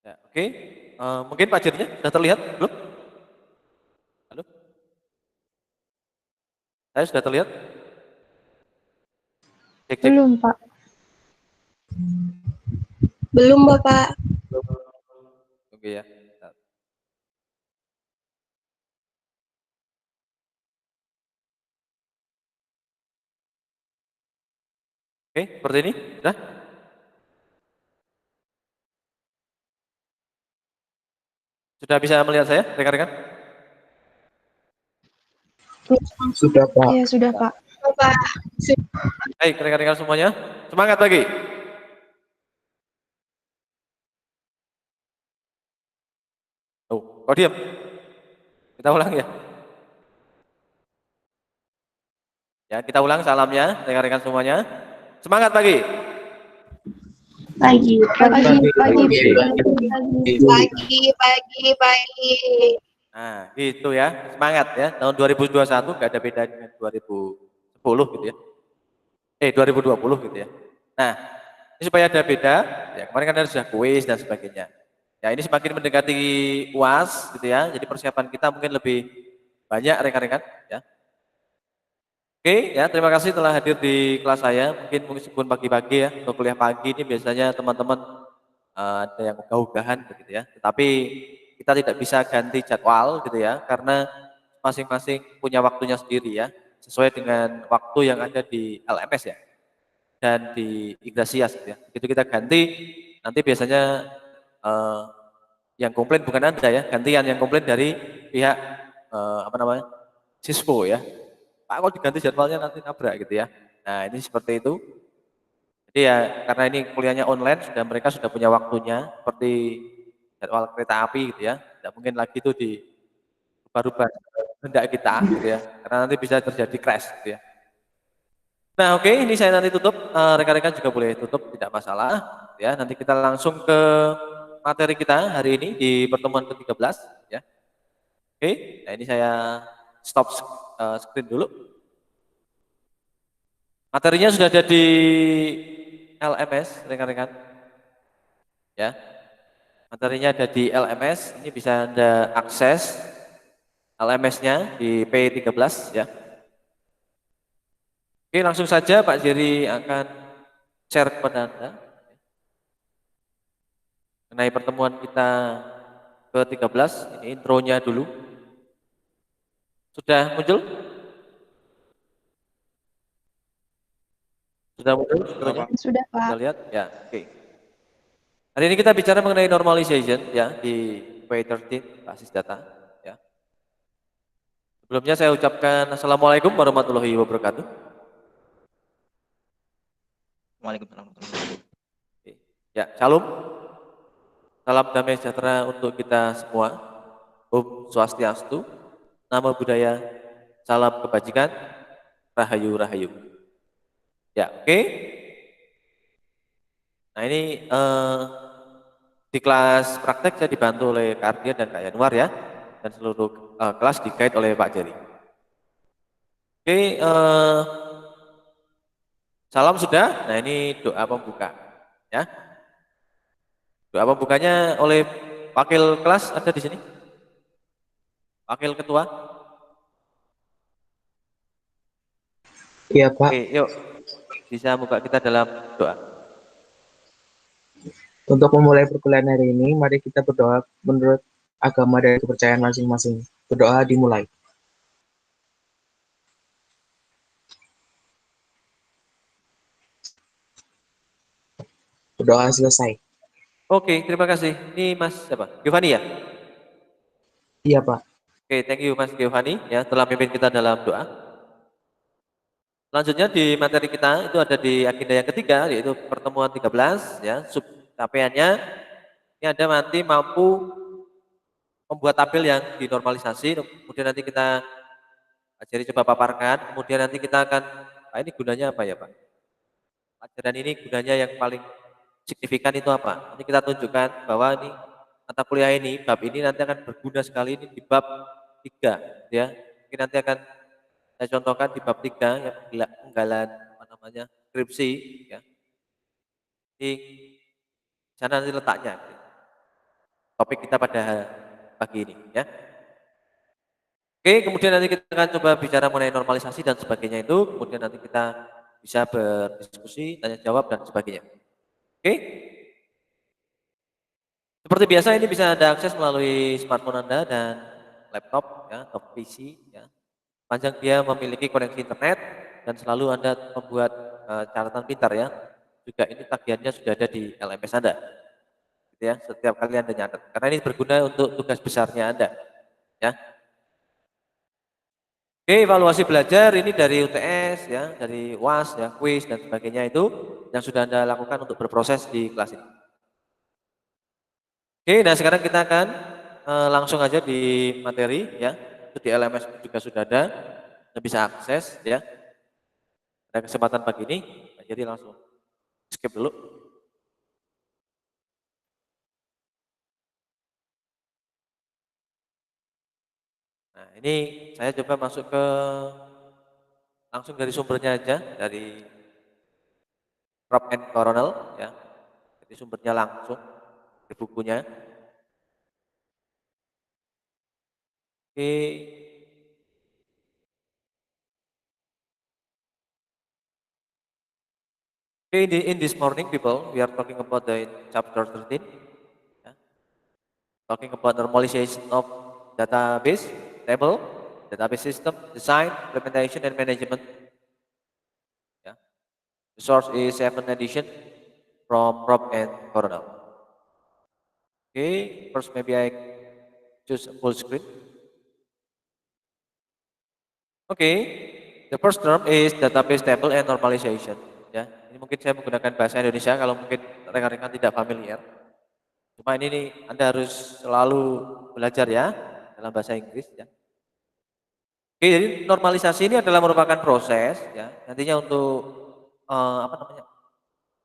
Ya, oke. Mungkin Pak Jerinya sudah terlihat belum? Halo? Saya sudah terlihat? Cek, cek. Belum, Pak. Belum, Bapak. Oke ya. Bentar. Oke, seperti ini. Sudah? Sudah bisa melihat saya, rekan-rekan? Sudah, Pak. Iya, sudah, Pak. Bapak. Baik, rekan-rekan semuanya. Semangat lagi. Oh, kok diam? Kita ulang ya. Ya, kita ulang salamnya, rekan-rekan semuanya. Semangat pagi. Pagi, pagi, pagi, Pagi. Nah, gitu ya. Semangat ya. Tahun 2021 nggak ada beda dengan 2010 gitu ya. 2020 gitu ya. Nah, ini supaya ada beda, ya kemarin kan ada sudah kuis dan sebagainya. Ya ini semakin mendekati UAS gitu ya, jadi persiapan kita mungkin lebih banyak rekan-rekan ya. Oke ya, terima kasih telah hadir di kelas saya. Mungkin meskipun pagi-pagi ya, untuk kuliah pagi ini biasanya teman-teman ada yang ogah-ogahan begitu ya. Tetapi kita tidak bisa ganti jadwal gitu ya, karena masing-masing punya waktunya sendiri ya, sesuai dengan waktu yang ada di LMS ya dan di Igrasias gitu ya. Begitu kita ganti, nanti biasanya eh, yang komplain bukan Anda ya, gantian yang komplain dari pihak apa namanya? Sispo ya. Pak kok diganti jadwalnya nanti nabrak gitu ya. Nah, ini seperti itu. Jadi ya karena ini kuliahnya online sudah mereka sudah punya waktunya seperti jadwal kereta api gitu ya. Tidak mungkin lagi itu di rubah-rubah hendak kita gitu ya. Karena nanti bisa terjadi crash gitu ya. Nah, oke, ini saya nanti tutup. Rekan-rekan juga boleh tutup, tidak masalah. Ya, nanti kita langsung ke materi kita hari ini di pertemuan ke-13. Ya, oke. Nah, ini saya stop screen dulu. Materinya sudah ada di LMS, rekan-rekan. Ya, materinya ada di LMS. Ini bisa Anda akses LMS-nya di P13. Ya. Oke, langsung saja Pak Jerry akan share kepada Anda mengenai pertemuan kita ke-13, ini intronya dulu. Sudah muncul? Sudah muncul intronya? Sudah, Pak. Kita lihat? Ya, oke. Hari ini kita bicara mengenai normalization ya di P13 basis data ya. Sebelumnya saya ucapkan Assalamualaikum warahmatullahi wabarakatuh. Waalaikumsalam. Oke. Ya, shalom. Salam damai sejahtera untuk kita semua. Om Swastiastu, Namo Buddhaya, salam kebajikan, Rahayu Rahayu. Ya, oke. Nah ini di kelas praktek saya dibantu oleh Kak Ardian dan Kak Yanuar ya, dan seluruh kelas di-guide oleh Pak Jerry. Oke, salam sudah. Nah ini doa pembuka ya. Doa pembukanya oleh wakil kelas ada di sini, wakil ketua. Iya, Pak. Oke, yuk bisa buka kita dalam doa. Untuk memulai perkuliahan hari ini, mari kita berdoa menurut agama dan kepercayaan masing-masing. Berdoa dimulai. Berdoa selesai. Oke, terima kasih. Ini Mas siapa? Giovanni ya? Iya, Pak. Oke, thank you Mas Giovanni ya telah memimpin kita dalam doa. Selanjutnya di materi kita itu ada di agenda yang ketiga yaitu pertemuan 13 ya, subcapaiannya ini Anda nanti mampu membuat tabel yang dinormalisasi, kemudian nanti kita ajari coba paparkan, kemudian nanti kita akan ini gunanya apa ya Pak? Pelajaran ini gunanya yang paling signifikan itu apa? Ini kita tunjukkan bahwa ini mata kuliah ini, bab ini nanti akan berguna sekali ini di bab 3 ya. Mungkin nanti akan saya contohkan di bab 3 yang penggalan apa namanya? Skripsi ya. Di sana nanti letaknya. topik kita pada pagi ini ya. Oke, kemudian nanti kita akan coba bicara mengenai normalisasi dan sebagainya itu, kemudian nanti kita bisa berdiskusi, tanya jawab dan sebagainya. Oke? Seperti biasa ini bisa Anda akses melalui smartphone Anda dan laptop ya, atau PC ya. Panjang dia memiliki koneksi internet dan selalu Anda membuat catatan pintar ya. Juga ini tagihannya sudah ada di LMS Anda. Gitu ya, setiap kali Anda nyatet. Karena ini berguna untuk tugas besarnya Anda. Ya. Oke, evaluasi belajar ini dari UTS ya, dari UAS ya, kuis dan sebagainya itu yang sudah Anda lakukan untuk berproses di kelas ini. Oke, nah sekarang kita akan langsung aja di materi ya. Itu di LMS juga sudah ada, Anda bisa akses ya. Ada kesempatan pagi ini, nah, jadi langsung skip dulu. Nah, ini saya coba masuk ke langsung dari sumbernya aja, dari Rob and Coronel ya. Jadi sumbernya langsung di bukunya. Oke. Okay, in this morning, people, we are talking about the chapter 13, yeah, talking about normalization of database, table, database system, design, implementation, and management. Yeah. The source is 7th edition from Rob and Coronel. Okay, first maybe I choose a full screen. Okay, the first term is database table and normalization. Ya, ini mungkin saya menggunakan bahasa Indonesia kalau mungkin rekan-rekan tidak familiar. Cuma ini nih, Anda harus selalu belajar ya dalam bahasa Inggris ya. Oke, jadi normalisasi ini adalah merupakan proses ya, nantinya untuk apa namanya?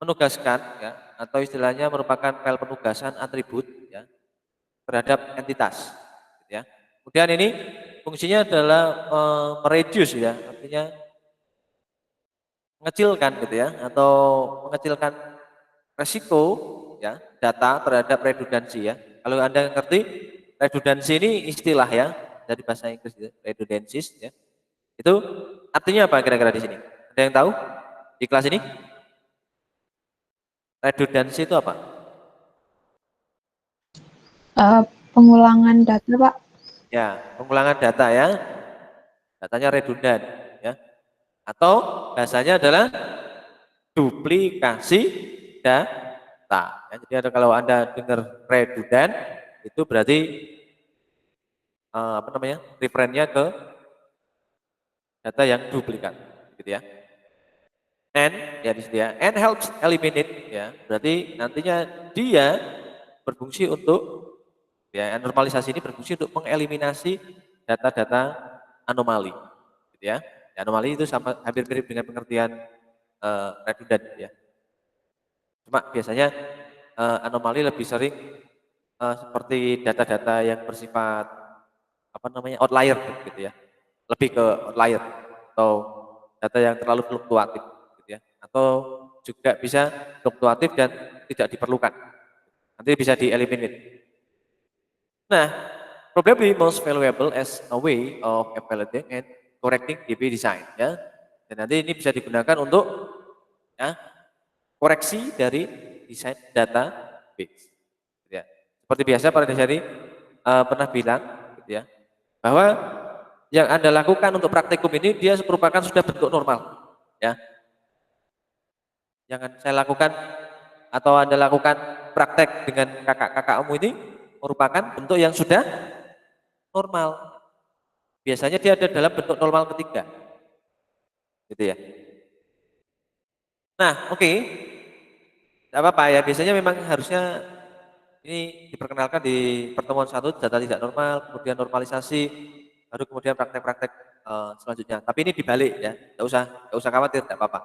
Menugaskan ya atau istilahnya merupakan file penugasan atribut ya terhadap entitas gitu ya. Kemudian ini fungsinya adalah mereduce ya, artinya mengecilkan gitu ya atau mengecilkan resiko ya data terhadap redundansi ya. Kalau Anda ngerti redundansi ini istilah ya dari bahasa Inggris ya, redundancies ya. Itu artinya apa kira-kira di sini? Ada yang tahu di kelas ini? Redundansi itu apa? Pengulangan data, Pak. Ya, pengulangan data ya. Datanya redundan ya. Atau bahasanya adalah duplikasi data. Ya, jadi ada kalau Anda dengar redundan itu berarti apa namanya? Referennya ke data yang duplikat gitu ya. And ya di sini ya, and helps eliminate ya. Berarti nantinya dia berfungsi untuk ya normalisasi ini berfungsi untuk mengeliminasi data-data anomali gitu ya. Ya, anomali itu sama hampir mirip dengan pengertian redundant ya. Cuma biasanya anomali lebih sering seperti data-data yang bersifat apa namanya outlier gitu ya. Lebih ke outlier atau data yang terlalu fluktuatif gitu ya. Atau juga bisa fluktuatif dan tidak diperlukan. Nanti bisa dieliminate. Nah, probably most valuable as a way of evaluating and correcting DB design ya. Dan nanti ini bisa digunakan untuk ya, koreksi dari desain database. Gitu ya. Seperti biasa Pak Desari pernah bilang gitu ya, bahwa yang Anda lakukan untuk praktikum ini dia merupakan sudah bentuk normal. Ya. Yang saya lakukan atau Anda lakukan praktek dengan kakak-kakakmu ini merupakan bentuk yang sudah normal. Biasanya dia ada dalam bentuk normal ketiga. Gitu ya. Nah, oke. Tidak apa-apa ya, biasanya memang harusnya ini diperkenalkan di pertemuan satu data tidak normal, kemudian normalisasi, baru kemudian praktek-praktek selanjutnya. Tapi ini dibalik ya, nggak usah khawatir, tidak apa-apa.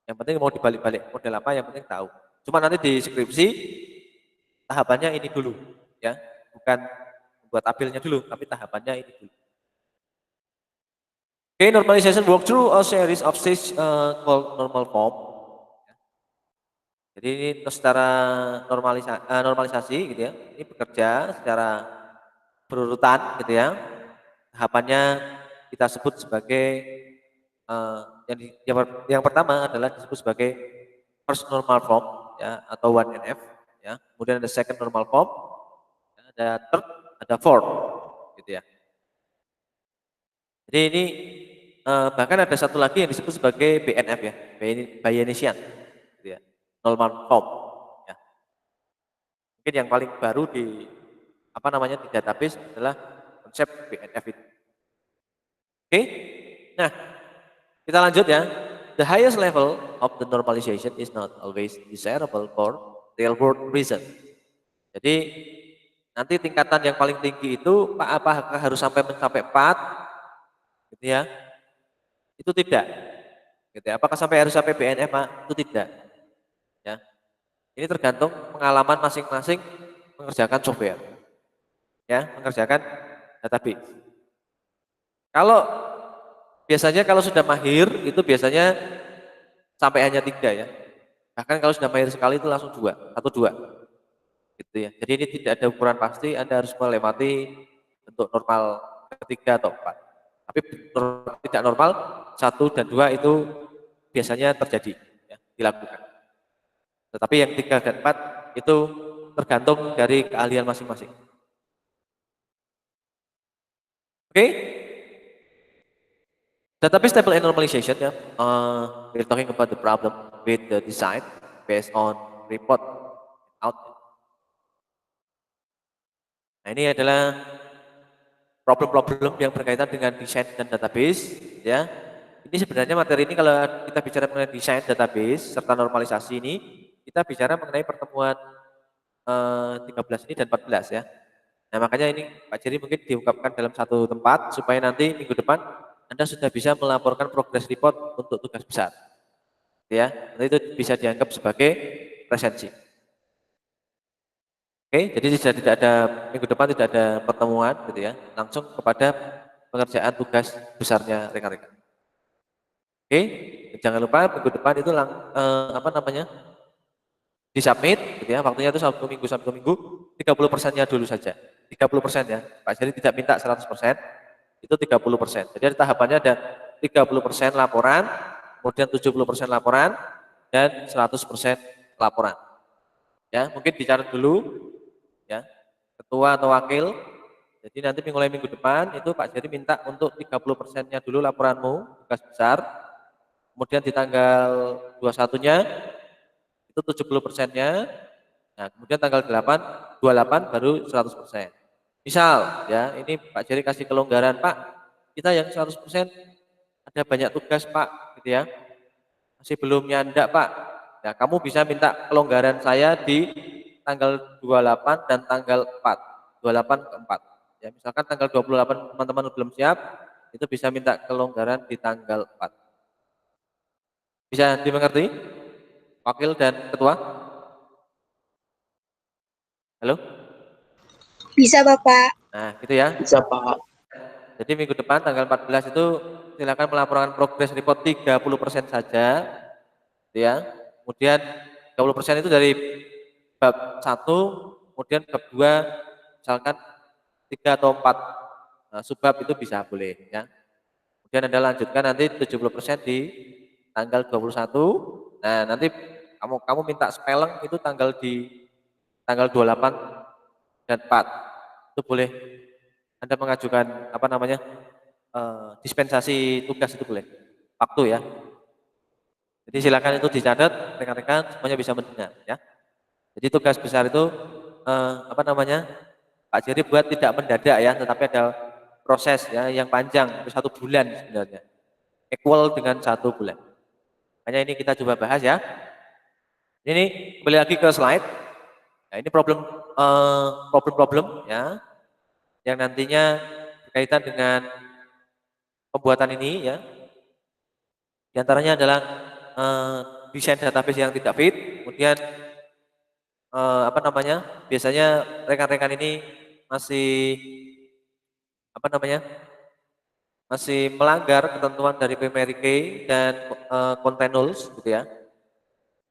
Yang penting mau dibalik-balik model apa, yang penting tahu. Cuma nanti di skripsi tahapannya ini dulu, ya, bukan buat tabelnya dulu, tapi tahapannya ini dulu. Okay, normalization walk through a series of stage called normal form. Jadi ini secara normalisasi gitu ya. Ini bekerja secara berurutan gitu ya. Tahapannya kita sebut sebagai yang pertama adalah disebut sebagai first normal form ya atau 1NF ya. Kemudian ada second normal form, ada third, ada fourth gitu ya. Jadi ini bahkan ada satu lagi yang disebut sebagai BNF ya, Bayesian gitu ya. Normal form ya. Mungkin yang paling baru di di database adalah konsep BNF itu. Oke. Nah, kita lanjut ya. The highest level of the normalization is not always desirable for real world reason. Jadi nanti tingkatan yang paling tinggi itu apakah harus sampai mencapai 4 gitu ya. Itu tidak. Gitu ya. Apakah harus sampai BNF, Pak? Itu tidak. Ya. Ini tergantung pengalaman masing-masing mengerjakan software. Ya, mengerjakan database. Kalau sudah mahir itu biasanya sampai hanya 3 ya. Bahkan kalau sudah mahir sekali itu langsung 2, 1 2. Gitu ya. Jadi ini tidak ada ukuran pasti, Anda harus melewati bentuk normal ketiga atau 4. Tapi tidak normal 1 dan 2 itu biasanya terjadi ya, dilakukan. Tetapi yang 3 dan 4 itu tergantung dari keahlian masing-masing. Oke? Database table and normalization ya. We're talking about the problem with the design based on report out. Nah, ini adalah problem-problem yang berkaitan dengan desain dan database ya. Ini sebenarnya materi ini kalau kita bicara mengenai desain database serta normalisasi ini, kita bicara mengenai pertemuan 13 ini dan 14 ya. Nah, makanya ini Pak Jerry mungkin diungkapkan dalam satu tempat supaya nanti minggu depan Anda sudah bisa melaporkan progress report untuk tugas besar. Ya, nanti itu bisa dianggap sebagai presensi. Oke, jadi tidak ada minggu depan tidak ada pertemuan gitu ya, langsung kepada pengerjaan tugas besarnya rekan-rekan. Oke, jangan lupa minggu depan itu disubmit gitu ya, waktunya itu Sabtu Minggu 30%-nya dulu saja. 30% ya. Pak Jadi tidak minta 100%, itu 30%. Jadi tahapannya ada 30% laporan, kemudian 70% laporan dan 100% laporan. Ya, mungkin dicatat dulu ya. Ketua atau wakil. Jadi nanti mulai minggu depan itu Pak Jadi minta untuk 30%-nya dulu laporanmu, tugas besar. Kemudian di tanggal 21-nya itu 70%-nya. Nah, kemudian tanggal 28 baru 100%. Misal ya, ini Pak Jerry kasih kelonggaran, Pak, kita yang 100% ada banyak tugas, Pak, gitu ya. Masih belum nyandak, Pak. Ya, kamu bisa minta kelonggaran saya di tanggal 28 dan tanggal 4. 28 ke 4. Ya, misalkan tanggal 28 teman-teman belum siap, itu bisa minta kelonggaran di tanggal 4. Bisa dimengerti? Wakil dan ketua? Halo? Bisa, Bapak. Nah, gitu ya. Bisa Pak. Jadi minggu depan tanggal 14 itu silakan melaporkan progress report 30% saja. Ya. Kemudian 30% itu dari bab 1, kemudian bab 2 misalkan 3 atau 4 subbab itu bisa boleh ya. Kemudian Anda lanjutkan nanti 70% di tanggal 21. Nah, nanti kamu minta spelling itu tanggal 28 dan 4. Itu boleh Anda mengajukan dispensasi tugas itu boleh. Waktu ya. Jadi silakan itu dicatat rekan-rekan semuanya bisa mendengar ya. Jadi tugas besar itu Pak Jerry buat tidak mendadak ya, tetapi ada proses ya yang panjang, 1 bulan sebenarnya. Equal dengan 1 bulan. Hanya ini kita coba bahas ya. Ini kembali lagi ke slide. Nah, ini problem ya yang nantinya berkaitan dengan pembuatan ini ya. Di antaranya adalah desain database yang tidak fit, kemudian biasanya rekan-rekan ini masih masih melanggar ketentuan dari primary key dan content rules gitu ya.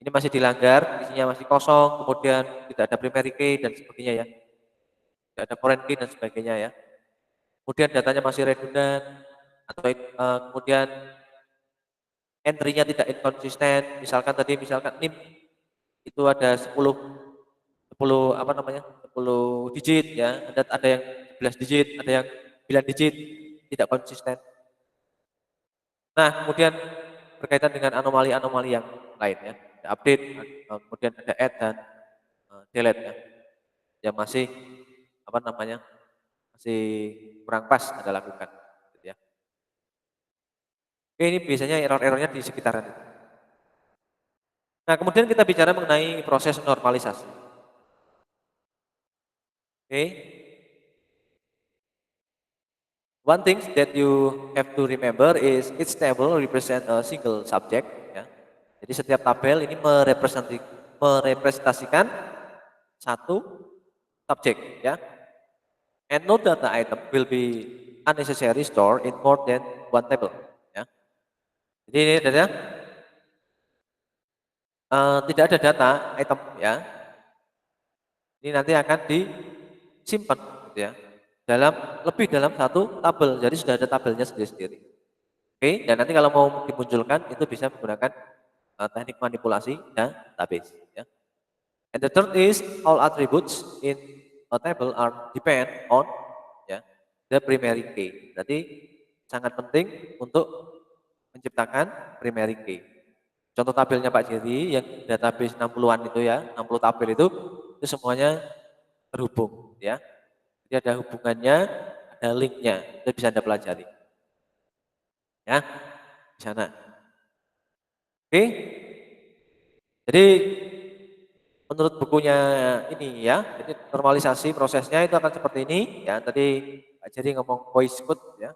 Ini masih dilanggar, isinya masih kosong, kemudian tidak ada primary key dan sebagainya ya. Tidak ada foreign key dan sebagainya ya. Kemudian datanya masih redundant atau kemudian entry-nya tidak inkonsisten. Misalkan NIM itu ada 10 apa namanya? 10 digit ya. Ada yang 11 digit, ada yang 9 digit, tidak konsisten. Nah, kemudian berkaitan dengan anomali-anomali yang lain ya. Ada update, kemudian ada add dan delete ya. Yang masih apa namanya? Masih kurang pas Anda lakukan gitu ya. Oke, ini biasanya error-errornya di sekitaran itu. Nah, kemudian kita bicara mengenai proses normalisasi. Oke. One thing that you have to remember is each table represent a single subject ya. Jadi setiap tabel ini merepresentasikan satu subjek ya. And no data item will be unnecessary stored in more than one table ya. Jadi ini adalah tidak ada data item ya. Ini nanti akan disimpan gitu ya. Dalam satu tabel. Jadi sudah ada tabelnya sendiri-sendiri. Oke, dan nanti kalau mau dimunculkan itu bisa menggunakan teknik manipulasi database ya. And the third is all attributes in a table are depend on ya the primary key. Berarti sangat penting untuk menciptakan primary key. Contoh tabelnya Pak Jerry yang database 60-an itu ya, 60 tabel itu semuanya terhubung ya. Jadi ada hubungannya, ada linknya, itu bisa Anda pelajari. Ya, di sana. Oke. Jadi menurut bukunya ini ya, jadi normalisasi prosesnya itu akan seperti ini ya. Tadi Pak Jerry ngomong voice code ya,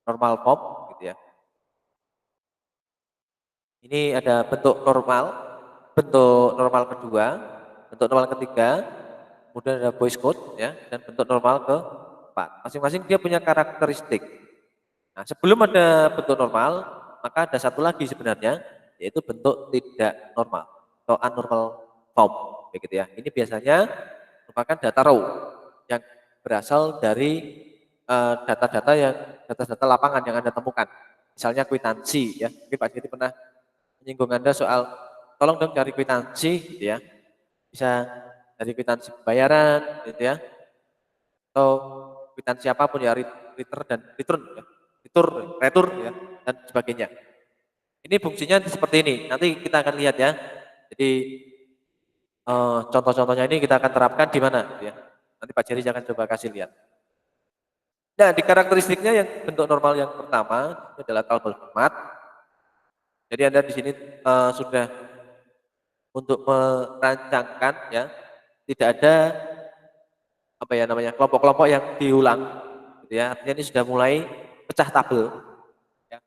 normal form gitu ya. Ini ada bentuk normal kedua, bentuk normal ketiga, kemudian ada voice code ya, dan bentuk normal keempat. Masing-masing dia punya karakteristik. Nah, sebelum ada bentuk normal, maka ada satu lagi sebenarnya, yaitu bentuk tidak normal atau abnormal form, begitu ya. Ini biasanya merupakan data raw yang berasal dari data-data lapangan yang Anda temukan. Misalnya kwitansi ya. Mungkin Pak Jiri pernah menyinggung Anda soal tolong dong cari kwitansi gitu ya. Bisa dari kwitansi pembayaran gitu ya. Atau kwitansi apapun ya, return ya. Retur ya dan sebagainya. Ini fungsinya seperti ini. Nanti kita akan lihat ya. Jadi contoh-contohnya ini kita akan terapkan di mana gitu ya. Nanti Pak Jerry akan coba kasih lihat. Nah, di karakteristiknya yang bentuk normal yang pertama ini adalah tabel format. Jadi Anda di sini sudah untuk merancangkan ya, tidak ada apa ya namanya kelompok-kelompok yang diulang, gitu ya. Artinya ini sudah mulai pecah tabel. Ya.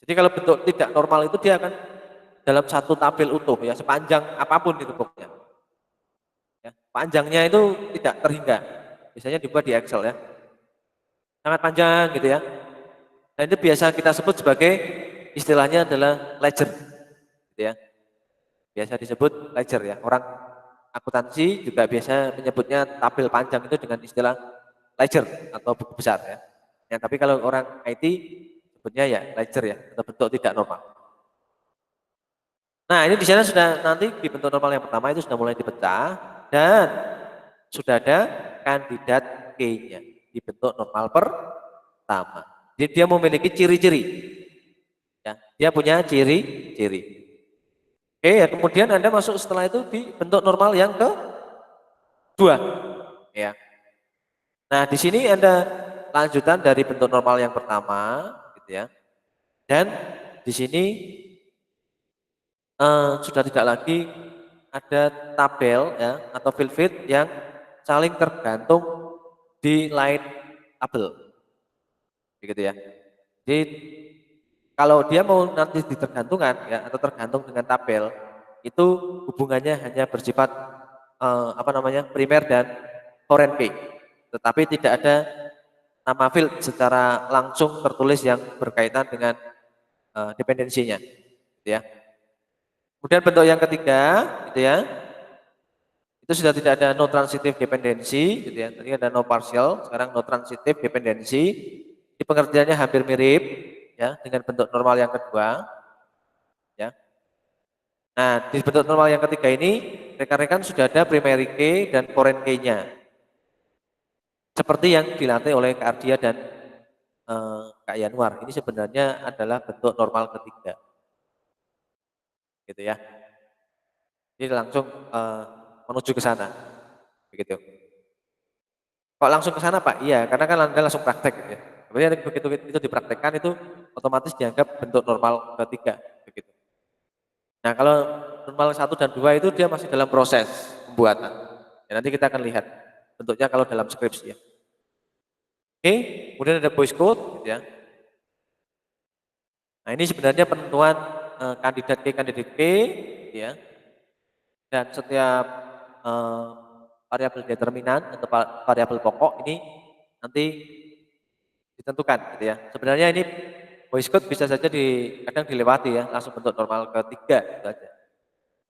Jadi kalau bentuk tidak normal itu dia akan dalam satu tabel utuh ya, sepanjang apapun itu pokoknya. Ya, panjangnya itu tidak terhingga. Biasanya dibuat di Excel ya. Sangat panjang gitu ya. Dan itu biasa kita sebut sebagai istilahnya adalah ledger. Gitu ya. Biasa disebut ledger ya. Orang akuntansi juga biasa menyebutnya tabel panjang itu dengan istilah ledger atau buku besar ya. Ya, tapi kalau orang IT sebutnya ya ledger ya, atau bentuk tidak normal. Nah, ini di sana sudah nanti di bentuk normal yang pertama itu sudah mulai dipecah dan sudah ada kandidat K-nya di bentuk normal pertama. Jadi dia memiliki ciri-ciri. Ya, dia punya ciri-ciri. Oke, ya kemudian Anda masuk setelah itu di bentuk normal yang kedua. Ya. Nah, di sini Anda lanjutan dari bentuk normal yang pertama, gitu ya. Dan di sini sudah tidak lagi ada tabel ya atau field feed yang saling tergantung di line tabel, begitu ya. Jadi kalau dia mau nanti ditergantungkan ya atau tergantung dengan tabel, itu hubungannya hanya bersifat apa namanya primer dan foreign key, tetapi tidak ada nama field secara langsung tertulis yang berkaitan dengan dependensinya, gitu ya. Kemudian bentuk yang ketiga, gitu ya, itu sudah tidak ada no transitive dependency, gitu ya. Tadi ada no partial, sekarang no transitive dependency. Ini pengertiannya hampir mirip, ya, dengan bentuk normal yang kedua, ya. Nah, di bentuk normal yang ketiga ini, rekan-rekan sudah ada primary key dan foreign key-nya, seperti yang dilatih oleh Kak Ardia dan Kak Yanuar. Ini sebenarnya adalah bentuk normal ketiga, gitu ya. Jadi langsung menuju ke sana, begitu. Kok langsung ke sana Pak? Iya, karena kan Anda langsung praktek gitu ya. Kemudian begitu itu dipraktekkan itu otomatis dianggap bentuk normal ketiga, begitu. Nah, kalau normal 1 dan 2 itu dia masih dalam proses pembuatan. Ya, nanti kita akan lihat bentuknya kalau dalam skripsi ya. Oke, kemudian ada voice code gitu ya. Nah, ini sebenarnya penentuan kandidat K gitu ya. Dan setiap eh, variabel determinan atau variabel pokok ini nanti ditentukan gitu ya. Sebenarnya ini voice code bisa saja kadang dilewati ya, langsung bentuk normal ketiga gitu aja.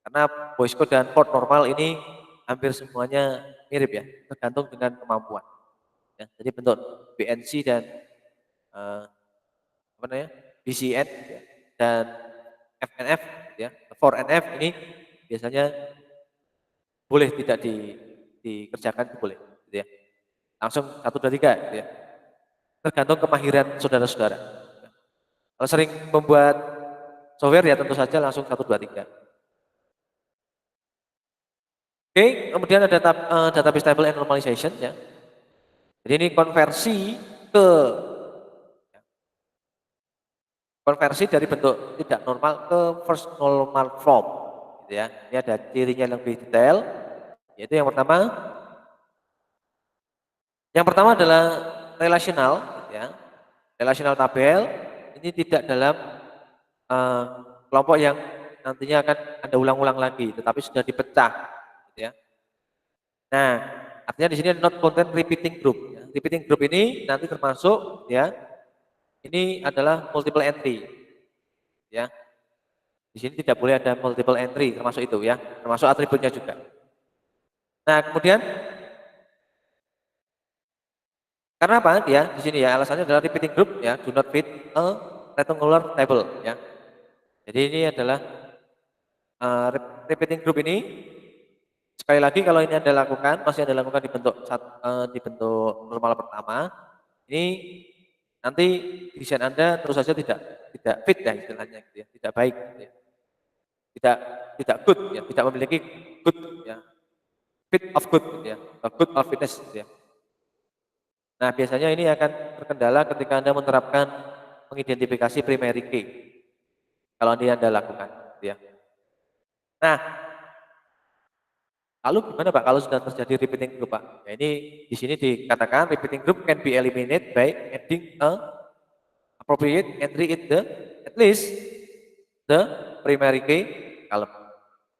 Karena voice code dan port normal ini hampir semuanya mirip ya, tergantung dengan kemampuan. Ya, jadi bentuk BNC dan apa namanya BCN ya, dan FNF ya, 4NF ini biasanya boleh tidak dikerjakan itu boleh, gitu ya. Langsung 1, 2, 3 gitu ya. Tergantung kemahiran saudara-saudara. Kalau sering membuat software ya tentu saja langsung 1, 2, 3. Oke, kemudian ada database table and normalization ya. Jadi ini konversi dari bentuk tidak normal ke first normal form, gitu ya. Ini ada cirinya yang lebih detail, yaitu yang pertama adalah relational, gitu ya. Relational tabel ini tidak dalam eh, kelompok yang nantinya akan Anda ulang-ulang lagi, tetapi sudah dipecah, gitu ya. Nah, artinya di sini not contain repeating group. Ya. Repeating group ini nanti termasuk ya, ini adalah multiple entry, ya. Di sini tidak boleh ada multiple entry, termasuk itu ya, termasuk atributnya juga. Nah, kemudian karena apa ya di sini ya alasannya adalah repeating group ya, do not fit a rectangular table ya. Jadi ini adalah repeating group ini sekali lagi kalau ini Anda lakukan, masih Anda lakukan di bentuk normal pertama, ini nanti desain Anda terus saja tidak fit ya istilahnya gitu ya, tidak baik gitu ya. Tidak tidak good ya, tidak memiliki good ya, fit of good gitu ya, atau good of fitness gitu ya. Nah, biasanya ini akan terkendala ketika Anda menerapkan mengidentifikasi primary key. Kalau ini Anda lakukan gitu ya. Nah, lalu gimana Pak kalau sudah terjadi repeating group Pak? Ya, ini di sini dikatakan repeating group can be eliminated by adding a appropriate entry in the at least the primary key column.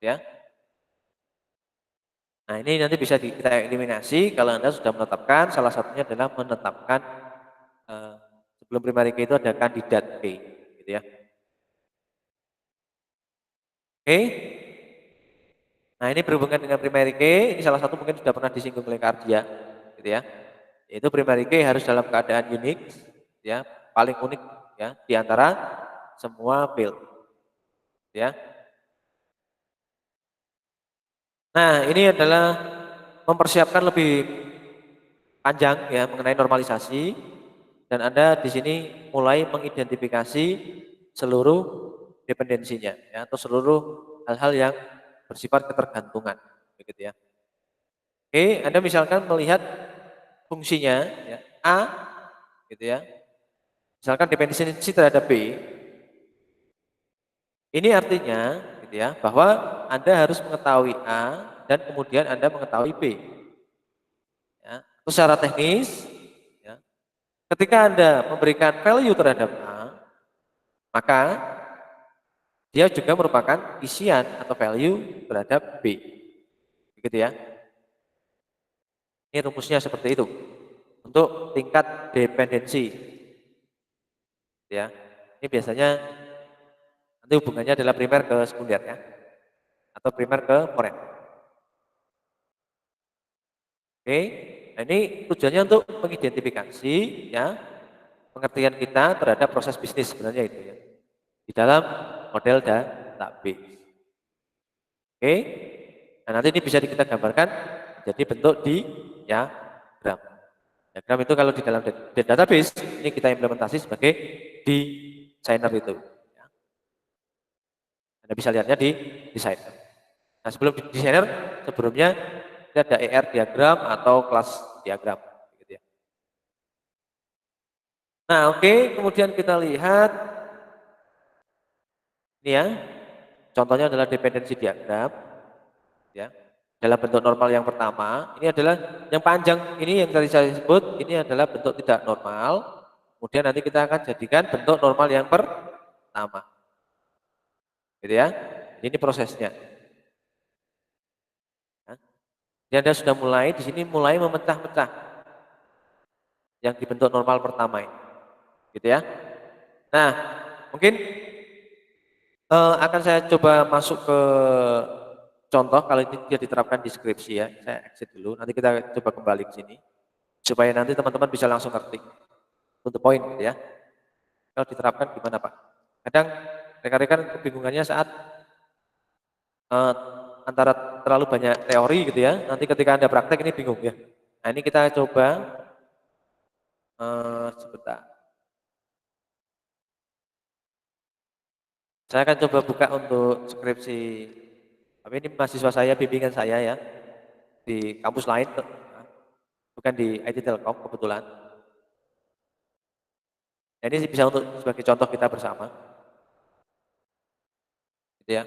Ya. Nah ini nanti bisa kita eliminasi kalau Anda sudah menetapkan, salah satunya adalah menetapkan eh, sebelum primary key itu ada kandidat key, gitu ya. Oke. Nah ini berhubungan dengan primary key, ini salah satu mungkin sudah pernah disinggung oleh Kardia, gitu ya. Yaitu primary key harus dalam keadaan unik, ya, paling unik ya di antara semua field, ya. Nah ini adalah mempersiapkan lebih panjang ya mengenai normalisasi dan Anda di sini mulai mengidentifikasi seluruh dependensinya ya atau seluruh hal-hal yang bersifat ketergantungan begitu ya. Oke, Anda misalkan melihat fungsinya ya, A gitu ya. Misalkan dependensi terhadap B, ini artinya gitu ya bahwa Anda harus mengetahui A dan kemudian Anda mengetahui B. Ya. Terus secara teknis ya, ketika Anda memberikan value terhadap A, maka dia juga merupakan isian atau value terhadap B. Begitu ya. Ini rumusnya seperti itu. Untuk tingkat dependensi. Ya. Ini biasanya nanti hubungannya adalah primer ke sekunder ya. atau primer ke foreign. Oke, nah ini tujuannya untuk mengidentifikasi ya pengertian kita terhadap proses bisnis sebenarnya itu ya di dalam model database. Oke, nah nanti ini bisa kita gambarkan jadi bentuk diagram. Diagram itu kalau di dalam database ini kita implementasi sebagai designer itu. Ya. Anda bisa lihatnya di designer. Nah sebelum di designer sebelumnya ada ER diagram atau kelas diagram. Gitu ya. Nah oke, kemudian kita lihat ini ya, contohnya adalah dependensi diagram. Ya, dalam bentuk normal yang pertama, ini adalah yang panjang ini yang tadi saya sebut, ini adalah bentuk tidak normal. Kemudian nanti kita akan jadikan bentuk normal yang pertama. Gitu ya. Ini prosesnya. Ya. Jadi Anda sudah mulai di sini mulai memecah-mecah yang dibentuk normal pertama ini. Gitu ya. Nah, mungkin akan saya coba masuk ke contoh kalau ini dia diterapkan di skripsi ya. Saya exit dulu, nanti kita coba kembali ke sini supaya nanti teman-teman bisa langsung ngerti untuk poin gitu ya. Kalau diterapkan gimana Pak? Kadang rekan-rekan kebingungannya saat eh, antara terlalu banyak teori gitu ya. Nanti ketika Anda praktek ini bingung ya. Nah ini kita coba sebentar. Saya akan coba buka untuk skripsi. Tapi ini mahasiswa saya, bimbingan saya ya di kampus lain, bukan di IT Telkom kebetulan. Nah, ini bisa untuk sebagai contoh kita bersama, gitu ya.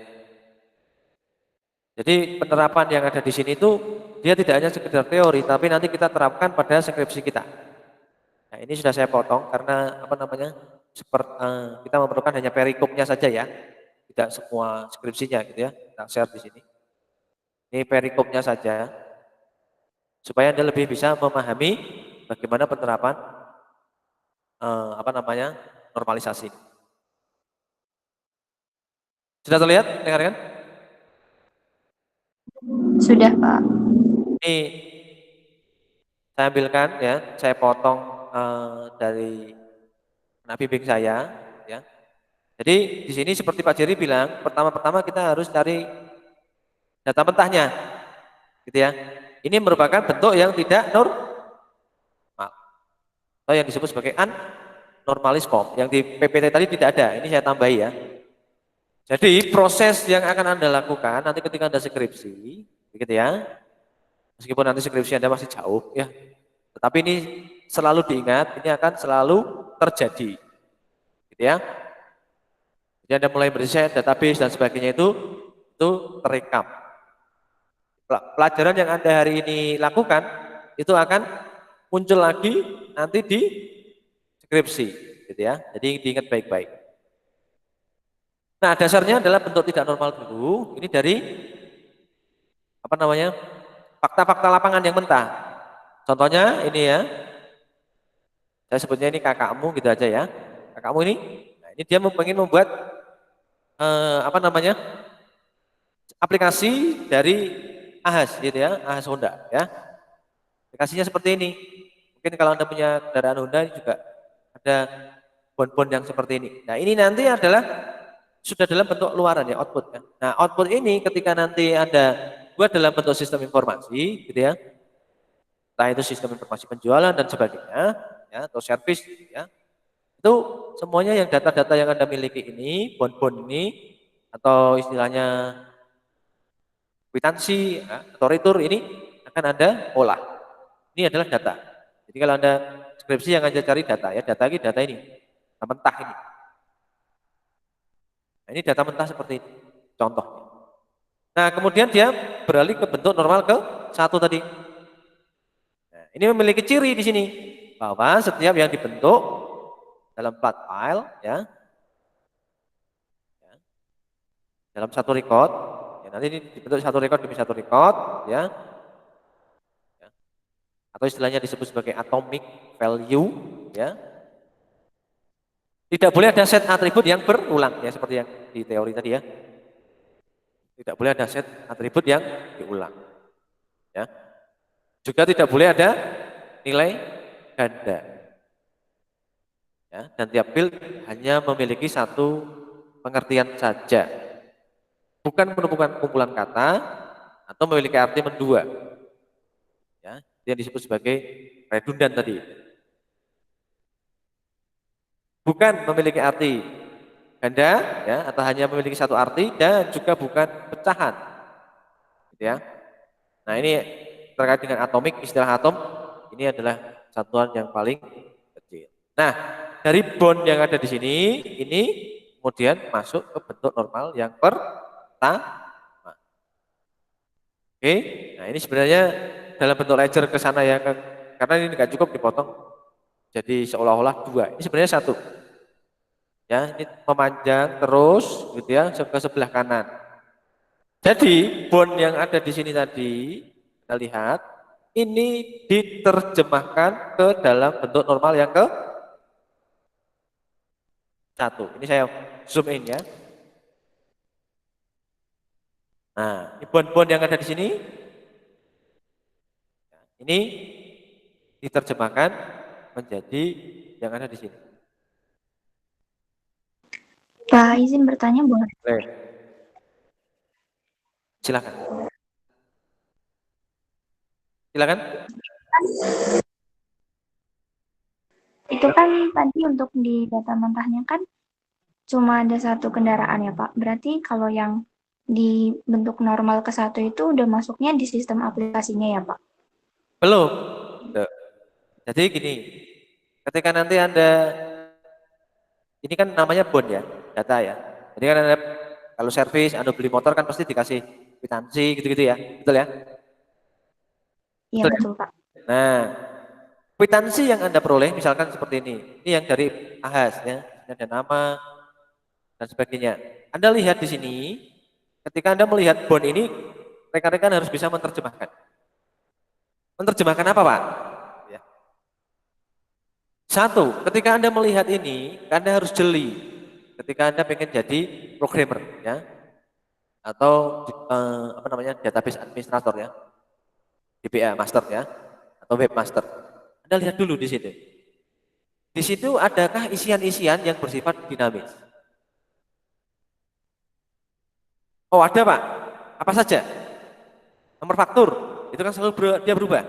Jadi penerapan yang ada di sini itu dia tidak hanya sekedar teori, tapi nanti kita terapkan pada skripsi kita. Nah, ini sudah saya potong karena apa namanya? Kita memerlukan hanya perikopnya saja ya, tidak semua skripsinya gitu ya. Kita share di sini. Ini perikopnya saja supaya Anda lebih bisa memahami bagaimana penerapan apa namanya? Normalisasi. Sudah terlihat, dengarkan? Sudah, Pak. Ini saya ambilkan ya, saya potong dari anak bimbing saya ya. Jadi di sini seperti Pak Jerry bilang, pertama-tama kita harus cari data mentahnya, gitu ya. Ini merupakan bentuk yang tidak normal, atau yang disebut sebagai unnormalist form. Yang di PPT tadi tidak ada, ini saya tambahi ya. Jadi proses yang akan Anda lakukan nanti ketika Anda skripsi, gitu ya. Meskipun nanti skripsi Anda masih jauh ya, tetapi ini selalu diingat, ini akan selalu terjadi, gitu ya. Jadi Anda mulai meriset database dan sebagainya itu terekam. Pelajaran yang Anda hari ini lakukan itu akan muncul lagi nanti di skripsi, gitu ya. Jadi diingat baik-baik. Nah, dasarnya adalah bentuk tidak normal dulu. Ini dari apa namanya? Fakta-fakta lapangan yang mentah. Contohnya ini ya. Saya sebutnya ini kakakmu gitu aja ya. Kakakmu ini, nah ini dia ingin membuat apa namanya? Aplikasi dari Ahas gitu ya, Ahas Honda ya. Aplikasinya seperti ini. Mungkin kalau Anda punya kendaraan Honda juga ada bon-bon yang seperti ini. Nah, ini nanti adalah sudah dalam bentuk luaran ya, output ya. Nah, output ini ketika nanti Anda buat dalam bentuk sistem informasi gitu ya. Entah itu sistem informasi penjualan dan sebagainya ya, atau servis gitu ya. Itu semuanya yang data-data yang Anda miliki ini, bon-bon ini atau istilahnya kwitansi ya, atau retur ini akan Anda olah. Ini adalah data. Jadi kalau Anda skripsi yang Anda cari data ya, data ini, data mentah ini. Nah, ini data mentah seperti ini, contohnya. Nah, kemudian dia beralih ke bentuk normal ke satu tadi. Nah, ini memiliki ciri di sini bahwa setiap yang dibentuk dalam flat file ya, dalam satu record, ya nanti ini dibentuk satu record demi satu record ya, atau istilahnya disebut sebagai atomic value ya. Tidak boleh ada set atribut yang berulang ya seperti yang di teori tadi ya. Tidak boleh ada set atribut yang diulang. Ya. Juga tidak boleh ada nilai ganda. Ya, dan tiap field hanya memiliki satu pengertian saja. Bukan menumpukan kumpulan kata atau memiliki arti mendua. Ya, yang disebut sebagai redundan tadi. Bukan memiliki arti ganda, ya, atau hanya memiliki satu arti, dan juga bukan pecahan, gitu ya. Nah, ini terkait dengan atomik, istilah atom ini adalah satuan yang paling kecil. Nah, dari bond yang ada di sini, ini kemudian masuk ke bentuk normal yang pertama. Oke, nah ini sebenarnya dalam bentuk ledger ke sana ya, karena ini nggak cukup dipotong jadi seolah-olah dua. Ini sebenarnya satu. Ya, ini memanjang terus gitu ya ke sebelah kanan. Jadi bond yang ada di sini tadi kita lihat ini diterjemahkan ke dalam bentuk normal yang ke satu. Ini saya zoom in ya. Nah, ini bond-bond yang ada di sini ini diterjemahkan menjadi yang ada di sini. Pak, izin bertanya boleh? Boleh. Silakan. Silakan. Itu kan tadi untuk di data mentahnya kan cuma ada satu kendaraan ya Pak. Berarti kalau yang di bentuk normal ke satu itu udah masuknya di sistem aplikasinya ya Pak? Belum. Tuh. Jadi gini, ketika nanti Anda, ini kan namanya bond ya, data ya. Jadi kan Anda kalau servis, Anda beli motor kan pasti dikasih kwitansi gitu-gitu ya, betul ya? Iya Betul ya? betul Pak. Nah, kwitansi yang Anda peroleh misalkan seperti ini yang dari AHAS ya, ini ada nama dan sebagainya. Anda lihat di sini, ketika Anda melihat bond ini, rekan-rekan harus bisa menerjemahkan. Menerjemahkan apa Pak? Ya. Satu, ketika Anda melihat ini, Anda harus jeli. Ketika Anda pengen jadi programmer ya, atau apa namanya database administrator ya, DBA master ya, atau webmaster. Anda lihat dulu di situ. Di situ adakah isian-isian yang bersifat dinamis? Oh ada Pak. Apa saja? Nomor faktur itu kan selalu dia berubah.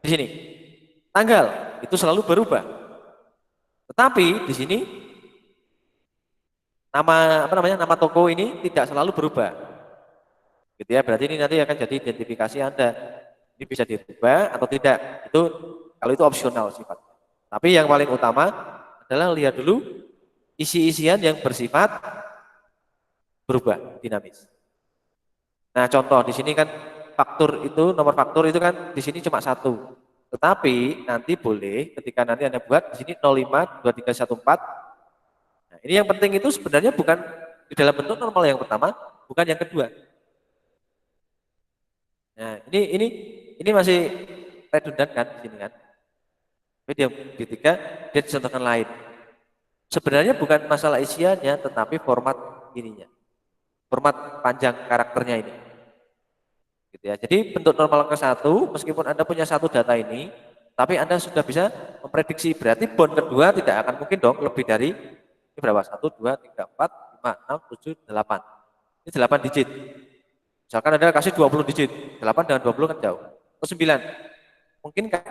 Di sini. Tanggal itu selalu berubah. Tetapi di sini nama apa namanya nama toko ini tidak selalu berubah. Gitu ya. Berarti ini nanti akan jadi identifikasi Anda. Ini bisa dirubah atau tidak. Itu kalau itu opsional sifat. Tapi yang paling utama adalah lihat dulu isi-isian yang bersifat berubah, dinamis. Nah, contoh di sini kan faktur itu, nomor faktur itu kan di sini cuma satu. Tetapi nanti boleh ketika nanti Anda buat di sini 052314. Nah, ini yang penting itu sebenarnya bukan di dalam bentuk normal yang pertama, bukan yang kedua. Nah, ini masih redundant kan di sini kan. Tapi dia ketiga dia dicontohkan lain. Sebenarnya bukan masalah isiannya, tetapi format ininya, format panjang karakternya ini. Gitu ya. Jadi bentuk normal ke satu, meskipun Anda punya satu data ini, tapi Anda sudah bisa memprediksi. Berarti bond kedua tidak akan mungkin dong lebih dari ini berapa? 1, 2, 3, 4, 5, 6, 7, 8. Ini 8 digit. Misalkan Anda kasih 20 digit, 8 dengan 20 kan jauh. Atau 9. Mungkin kan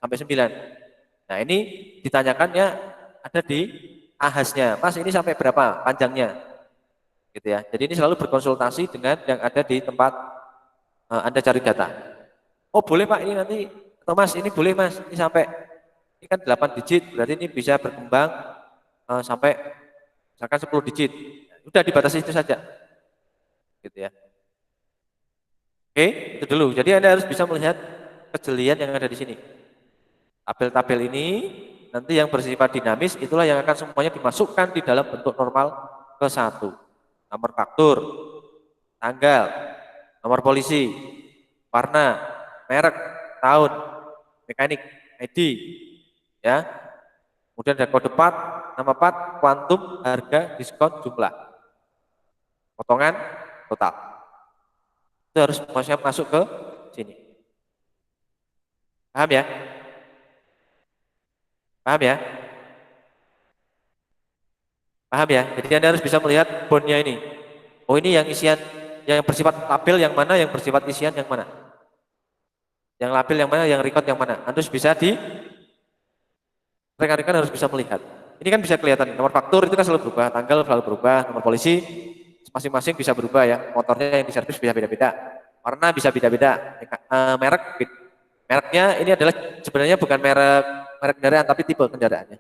sampai 9. Nah, ini ditanyakannya ada di ahasnya. Mas, ini sampai berapa panjangnya? Gitu ya. Jadi ini selalu berkonsultasi dengan yang ada di tempat Anda cari data. Oh, boleh Pak, ini nanti atau Mas, ini boleh Mas, ini sampai ini kan 8 digit, berarti ini bisa berkembang sampai misalkan 10 digit. Udah dibatasi itu saja. Gitu ya. Oke, itu dulu. Jadi Anda harus bisa melihat kejelian yang ada di sini. Tabel-tabel ini nanti yang bersifat dinamis itulah yang akan semuanya dimasukkan di dalam bentuk normal ke satu. Nomor faktur, tanggal, nomor polisi, warna, merek, tahun, mekanik, ID, ya. Kemudian ada kode part, nama part, kuantum, harga, diskon, jumlah, potongan, total. Itu harus masuk ke sini. Paham ya? Paham ya? Paham ya? Jadi Anda harus bisa melihat bondnya ini. Oh, ini yang isian yang bersifat label yang mana, yang bersifat isian yang mana. Yang label yang mana, yang record yang mana. Anda harus bisa rekan-rekan harus bisa melihat. Ini kan bisa kelihatan, nomor faktur itu kan selalu berubah, tanggal selalu berubah, nomor polisi masing-masing bisa berubah ya. Motornya yang diservis bisa beda-beda, warna bisa beda-beda, mereknya ini adalah sebenarnya bukan merek kendaraan tapi tipe kendaraannya.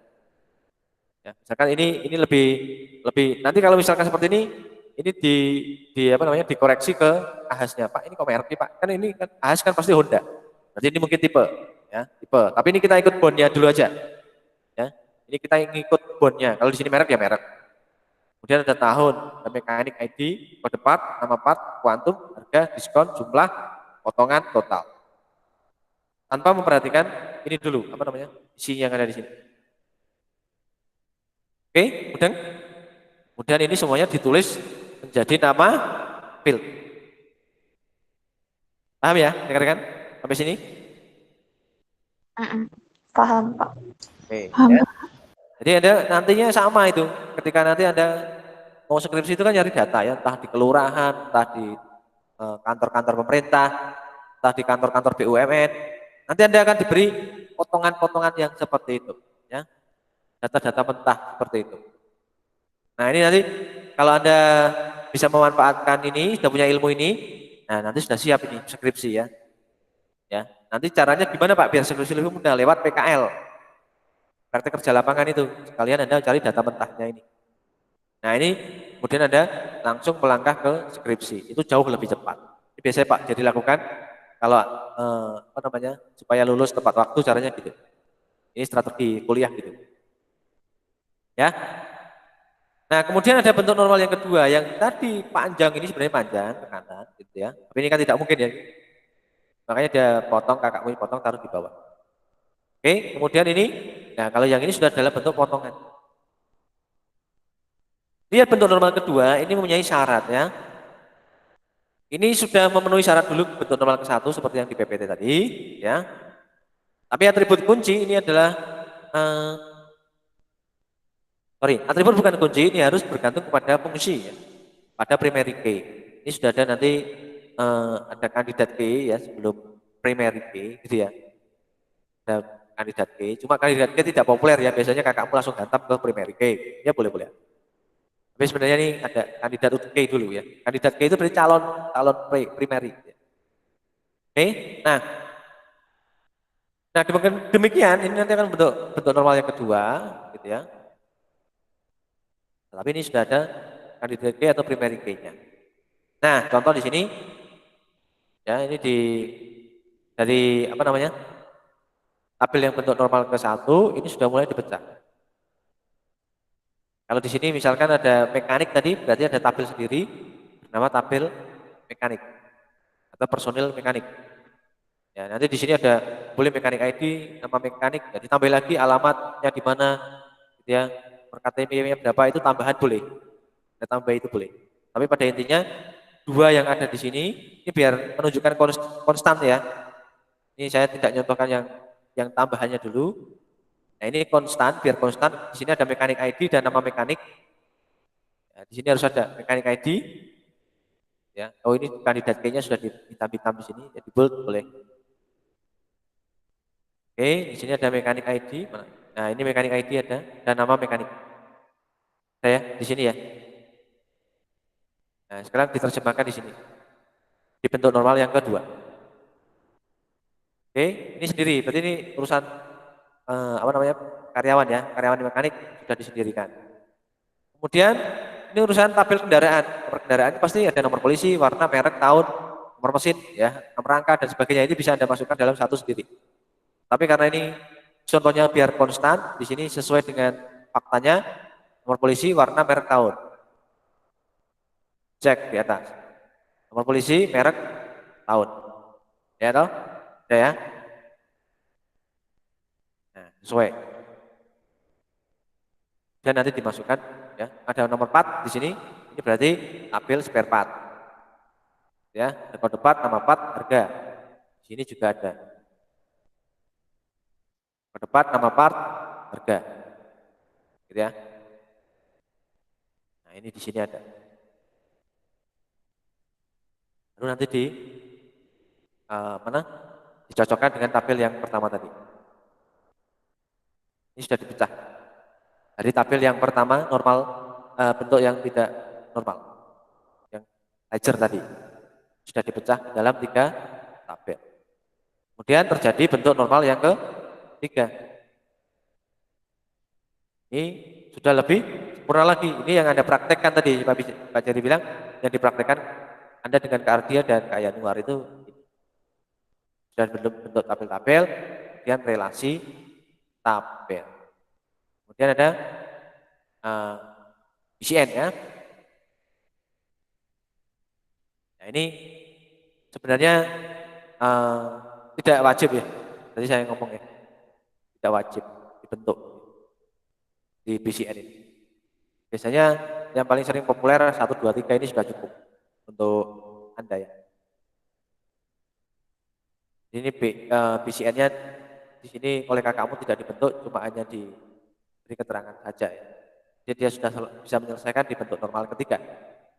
Ya, misalkan ini lebih nanti kalau misalkan seperti ini di apa namanya dikoreksi ke ahasnya, Pak ini kok merek nih Pak, kan ini kan ahas kan pasti Honda, berarti ini mungkin tipe ya tipe, tapi ini kita ikut bondnya dulu aja ya, ini kita ngikut bondnya, kalau di sini merek ya merek, kemudian ada tahun, ada mekanik ID, kode part, nama part, kuantum, harga, diskon, jumlah, potongan, total, tanpa memperhatikan ini dulu apa namanya isi yang ada di sini. Oke, kemudian ini semuanya ditulis menjadi nama field. Paham ya, rekan-rekan? Sampai sini? Paham, Pak. Oke, ya. Jadi Anda nantinya sama itu. Ketika nanti Anda mau skripsi itu kan nyari data ya, entah di kelurahan, entah di kantor-kantor pemerintah, entah di kantor-kantor BUMN. Nanti Anda akan diberi potongan-potongan yang seperti itu, ya. Data-data mentah seperti itu. Nah, ini nanti kalau Anda bisa memanfaatkan ini, sudah punya ilmu ini, nah nanti sudah siap ini skripsi ya. Ya, nanti caranya gimana Pak biar skripsi lebih mudah lewat PKL. Praktek kerja lapangan itu. Sekalian Anda cari data mentahnya ini. Nah, ini kemudian Anda langsung melangkah ke skripsi. Itu jauh lebih cepat. Ini biasanya Pak jadi lakukan kalau apa namanya? Supaya lulus tepat waktu caranya gitu. Ini strategi kuliah gitu. Ya. Nah, kemudian ada bentuk normal yang kedua, yang tadi panjang ini sebenarnya panjang ke kanan, gitu ya. Tapi ini kan tidak mungkin ya. Makanya dia potong, kakakmu potong, taruh di bawah. Oke, kemudian ini, nah kalau yang ini sudah dalam bentuk potongan. Lihat bentuk normal kedua, ini mempunyai syarat ya. Ini sudah memenuhi syarat dulu bentuk normal ke-1 seperti yang di PPT tadi, ya. Tapi atribut kunci ini adalah atribut bukan kunci, ini harus bergantung kepada fungsi ya, pada primary key. Ini sudah ada nanti ada kandidat key ya sebelum primary key, gitu ya. Ada kandidat key, cuma kandidat key tidak populer ya, biasanya kakakmu langsung hantam ke primary key, ya boleh-boleh. Tapi sebenarnya ini ada kandidat key dulu ya. Kandidat key itu berarti calon primary. Ya. Oke, nah demikian ini nanti akan bentuk normal yang kedua, gitu ya. Tapi ini sudah ada kandidat key atau primary key-nya. Nah, contoh di sini ya ini dari apa namanya? Tabel yang bentuk normal ke-1 ini sudah mulai dipecah. Kalau di sini misalkan ada mekanik tadi berarti ada tabel sendiri bernama tabel mekanik atau personil mekanik. Ya, nanti di sini ada boleh mekanik ID, nama mekanik, ya, ditambah lagi alamatnya di mana, gitu ya, per KTP-nya berapa itu tambahan boleh, kita tambah itu boleh. Tapi pada intinya dua yang ada di sini ini biar menunjukkan konstan ya. Ini saya tidak contohkan yang tambahannya dulu. Nah ini konstan, biar konstan. Di sini ada mekanik ID dan nama mekanik. Ya, di sini harus ada mekanik ID. Ya, oh ini kandidat kayaknya sudah hitam-hitam di sini, jadi bold boleh. Oke, di sini ada mekanik ID. Nah, ini mekanik ID ada dan nama mekanik. Saya di sini ya. Nah, sekarang diterjemahkan di sini. Di bentuk normal yang kedua. Oke, ini sendiri. Berarti ini urusan apa namanya? Karyawan ya, karyawan mekanik sudah disendirikan. Kemudian ini urusan tabel kendaraan. Nomor kendaraan pasti ada nomor polisi, warna, merek, tahun, nomor mesin, ya, nomor rangka dan sebagainya. Ini bisa Anda masukkan dalam satu sendiri. Tapi karena ini contohnya biar konstan, di sini sesuai dengan faktanya, nomor polisi, warna, merek, tahun. Cek di atas. Nomor polisi, merek, tahun. Ya toh? Ya. Nah, sesuai. Dan nanti dimasukkan ya, ada nomor part di sini. Ini berarti tabel spare part. Ya, ada kode part, nama part, harga. Di sini juga ada kode part, nama part, harga. Gitu ya. Nah, ini di sini ada. Lalu nanti di mana? Dicocokkan dengan tabel yang pertama tadi. Ini sudah dipecah. Dari tabel yang pertama normal, bentuk yang tidak normal, yang ledger tadi sudah dipecah dalam 3 tabel. Kemudian terjadi bentuk normal yang ketiga. Ini sudah lebih sempurna lagi. Ini yang Anda praktekkan tadi, Pak Jerry bilang, yang dipraktekkan Anda dengan Kak Ardia dan Kak Yanuar itu sudah bentuk tabel-tabel, kemudian relasi tabel. Kemudian ada BCN ya. Nah ini sebenarnya tidak wajib ya. Tadi saya ngomong ya, tidak wajib dibentuk di BCN ini. Biasanya yang paling sering populer 1, 2, 3 ini sudah cukup untuk Anda ya. Ini BCN-nya di sini oleh kakakmu tidak dibentuk, cuma hanya diberi keterangan saja ya. Jadi dia sudah bisa menyelesaikan di bentuk normal ketiga.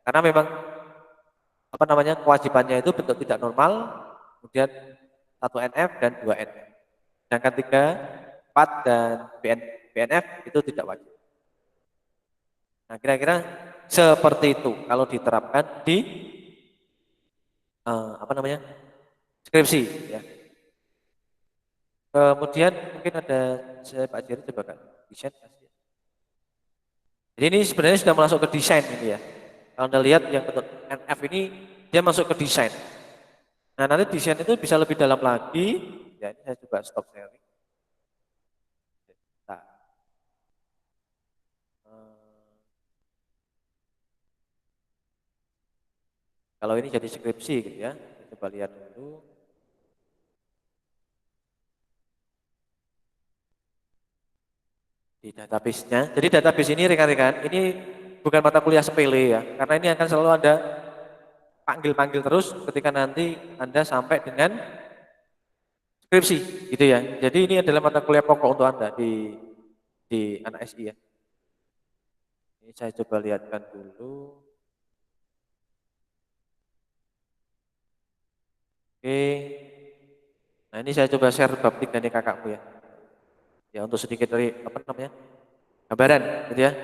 Karena memang kewajibannya itu bentuk tidak normal, kemudian 1 NF dan 2 NF. Sedangkan 3, 4 dan BNF itu tidak wajib. Nah, kira-kira seperti itu kalau diterapkan di skripsi ya. Kemudian mungkin ada Pak Jerry coba kan desain. Jadi ini sebenarnya sudah masuk ke desain ini ya. Kalau Anda lihat yang bentuk NF ini dia masuk ke desain. Nah, nanti desain itu bisa lebih dalam lagi. Ya, ini saya coba stop sharing. Nah. Kalau ini jadi skripsi gitu ya. Kita coba lihat dulu. Di database-nya. Jadi database ini rekan-rekan, ini bukan mata kuliah sepele ya. Karena ini akan selalu ada panggil-panggil terus ketika nanti Anda sampai dengan skripsi gitu ya. Jadi ini adalah mata kuliah pokok untuk Anda di anak SI ya. Ini saya coba lihatkan dulu. Oke. Nah, ini saya coba share bab 3 nih kakakmu ya. Ya untuk sedikit dari gambaran gitu ya.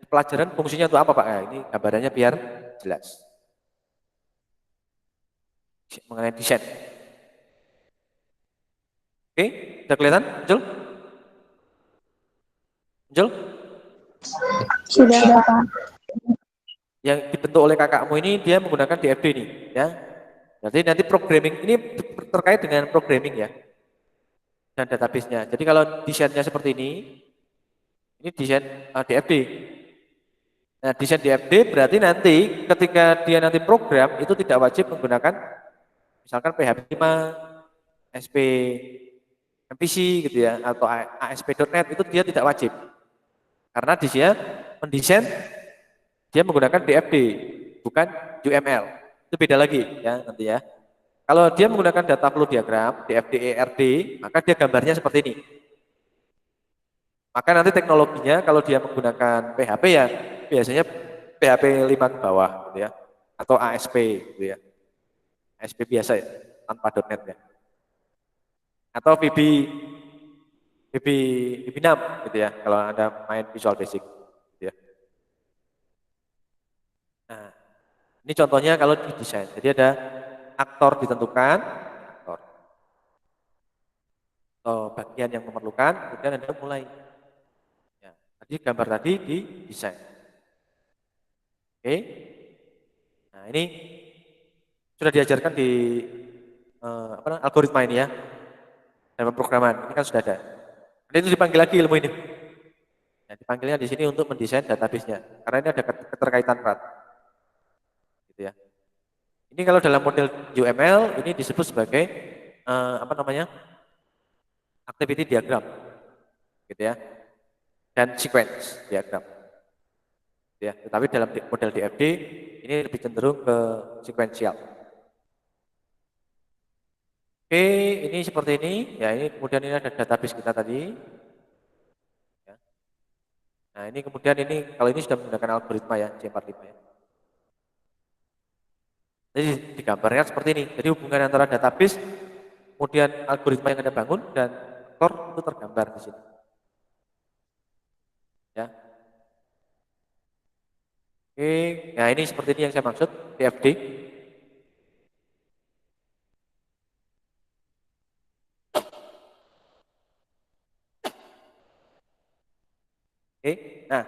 Pelajaran fungsinya untuk apa Pak? Nah, ini gambarannya biar jelas. Mengenai desain. Oke, sudah kelihatan? Muncul? Muncul? Sudah, Pak. Yang dibentuk oleh kakakmu ini dia menggunakan DFD nih, ya. Jadi nanti programming ini terkait dengan programming ya dan database-nya. Jadi kalau desainnya seperti ini desain DFD. Nah, desain DFD berarti nanti ketika dia nanti program itu tidak wajib menggunakan misalkan PHP 5, SP MVC gitu ya atau ASP.NET itu dia tidak wajib. Karena dia mendesain dia menggunakan DFD bukan UML. Itu beda lagi ya nanti ya. Kalau dia menggunakan data flow diagram DFD ERD, maka dia gambarnya seperti ini. Maka nanti teknologinya kalau dia menggunakan PHP ya biasanya PHP 5 ke bawah gitu ya atau ASP gitu ya. ASP biasa ya tanpa .NET ya. Atau VB6 gitu ya kalau Anda main Visual Basic gitu ya. Nah, ini contohnya kalau di desain. Jadi ada aktor ditentukan, aktor atau bagian yang memerlukan, kemudian Anda mulai. Ya, tadi gambar tadi di desain. Oke. Nah, ini sudah diajarkan di algoritma ini ya. Dalam pemrograman. Ini kan sudah ada. Nanti itu dipanggil lagi ilmu ini. Nah, dipanggilnya di sini untuk mendesain database-nya. Karena ini ada keterkaitan erat. Gitu ya. Ini kalau dalam model UML ini disebut sebagai activity diagram. Gitu ya. Dan sequence diagram. Gitu ya. Tetapi dalam model DFD ini lebih cenderung ke sequential. Oke, ini seperti ini. Ya, ini kemudian ini ada database kita tadi. Ya. Nah, ini kemudian ini kalau ini sudah menggunakan algoritma ya, C45 ya. Jadi digambarkan seperti ini. Jadi hubungan antara database, kemudian algoritma yang Anda bangun dan core itu tergambar di sini. Ya. Oke, nah ini seperti ini yang saya maksud, DFD. Oke, nah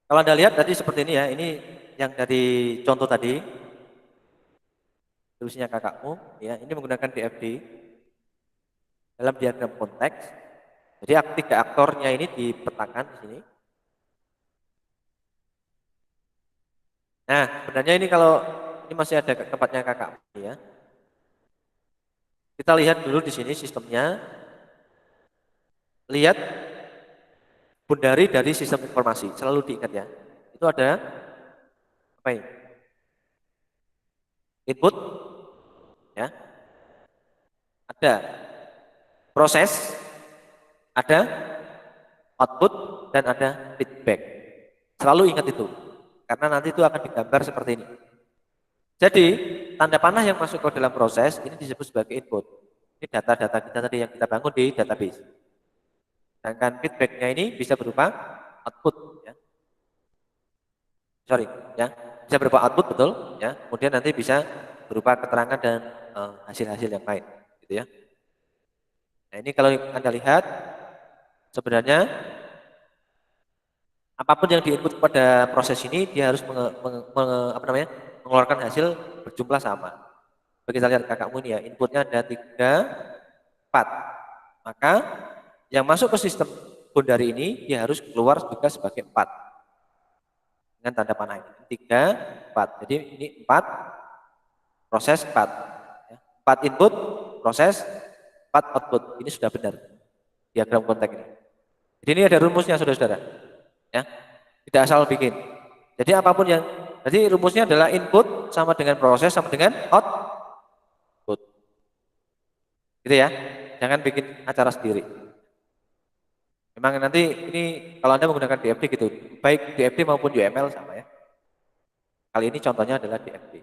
kalau Anda lihat tadi seperti ini ya, ini yang dari contoh tadi, tulisnya kakakmu, ya ini menggunakan DFD dalam diagram konteks. Jadi tiga aktornya ini dipetakan di sini. Nah, sebenarnya ini kalau ini masih ada tempatnya kakakmu ya. Kita lihat dulu di sini sistemnya. Lihat bundari dari sistem informasi, selalu diingat ya. Itu ada apa ini? Input, ya. Ada proses, ada output, dan ada feedback. Selalu ingat itu, karena nanti itu akan digambar seperti ini. Jadi, tanda panah yang masuk ke dalam proses, ini disebut sebagai input. Ini data-data kita tadi yang kita bangun di database. Sedangkan feedbacknya ini bisa berupa output. Ya. Sorry, ya bisa berupa output betul, ya. Kemudian nanti bisa berupa keterangan dan hasil-hasil yang lain, gitu ya. Nah ini kalau Anda lihat, sebenarnya apapun yang diinput pada proses ini dia harus mengeluarkan hasil berjumlah sama. Kita lihat kakakmu ini ya, inputnya ada 3, 4. Maka yang masuk ke sistem bundari ini dia harus keluar juga sebagai 4 dengan tanda panah ini 3, 4. Jadi ini 4 proses 4. 4 input proses 4 output. Ini sudah benar diagram konteks ini. Jadi ini ada rumusnya saudara-saudara. Ya, tidak asal bikin. Jadi apapun yang, jadi rumusnya adalah input sama dengan proses sama dengan output. Gitu ya. Jangan bikin acara sendiri. Memang nanti ini kalau Anda menggunakan DFD gitu, baik DFD maupun UML sama ya. Kali ini contohnya adalah DFD.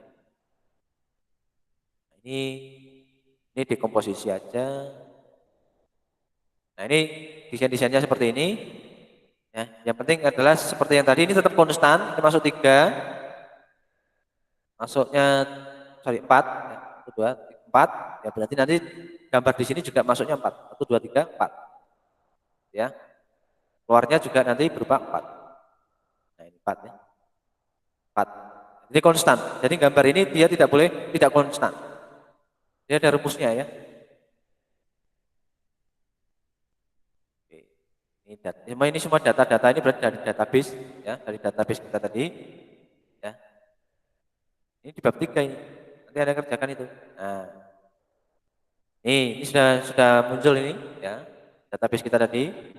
Nah, ini dekomposisi aja. Nah ini desain-desainnya seperti ini. Ya, yang penting adalah seperti yang tadi ini tetap konstan, ini masuk 3, masuknya sorry 4, ya, 1, 2, 4, ya berarti nanti gambar di sini juga masuknya 4, 1, 2, 3, 4. Ya. Keluarnya juga nanti berupa 4. Nah ini 4 ya. 4. Ini konstan. Jadi gambar ini dia tidak boleh tidak konstan. Dia ada rumusnya ya. Ini semua data-data ini berarti dari database ya, dari database kita tadi ya. Ini di bab 3 ini. Nanti Anda kerjakan itu. Nah, ini sudah muncul ini ya. Database kita tadi.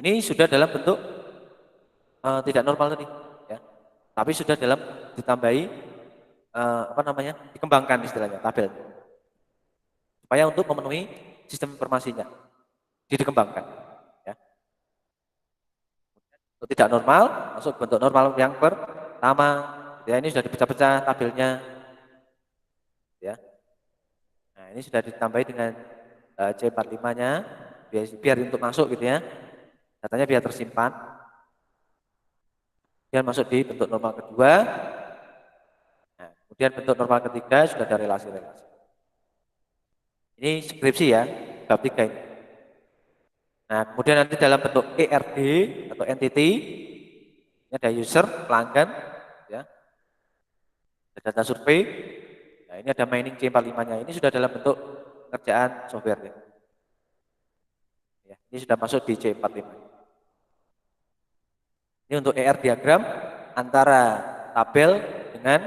Ini sudah dalam bentuk tidak normal tadi ya. Tapi sudah dalam ditambahi dikembangkan istilahnya tabel. Supaya untuk memenuhi sistem informasinya dikembangkan ya. Tidak normal masuk bentuk normal yang pertama ya, ini sudah dipecah-pecah tabelnya ya. Nah ini sudah ditambahi dengan C45 nya biar untuk masuk gitu ya, datanya biar tersimpan, kemudian masuk di bentuk normal kedua. Nah, kemudian bentuk normal ketiga sudah ada relasi-relasi. Ini skripsi ya, bab 3 ini. Nah, kemudian nanti dalam bentuk ERD atau entity, ini ada user, pelanggan, ya. Ada data survei. Nah, ini ada mining C45-nya. Ini sudah dalam bentuk kerjaan software ya. Ya, ini sudah masuk di C45. Ini untuk ER diagram antara tabel dengan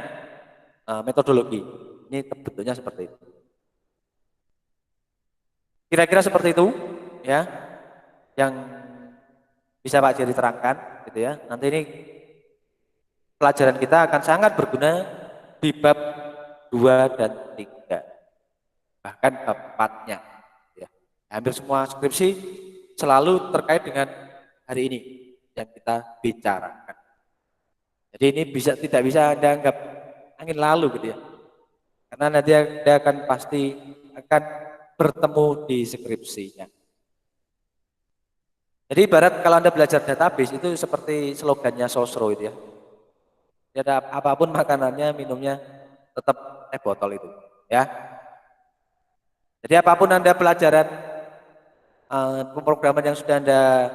metodologi. Ini bentuknya seperti itu. Kira-kira seperti itu, ya, yang bisa Pak Jerry terangkan, gitu ya. Nanti ini pelajaran kita akan sangat berguna di bab 2 dan 3, bahkan bab 4-nya. Ya. Hampir semua skripsi selalu terkait dengan hari ini yang kita bicarakan. Jadi ini tidak bisa Anda anggap angin lalu gitu ya. Karena nanti Anda akan pasti akan bertemu di skripsinya. Jadi ibarat kalau Anda belajar database itu seperti slogannya Sosro itu ya. Jadi apapun makanannya, minumnya tetap teh botol itu, ya. Jadi apapun Anda pelajaran pemrograman yang sudah Anda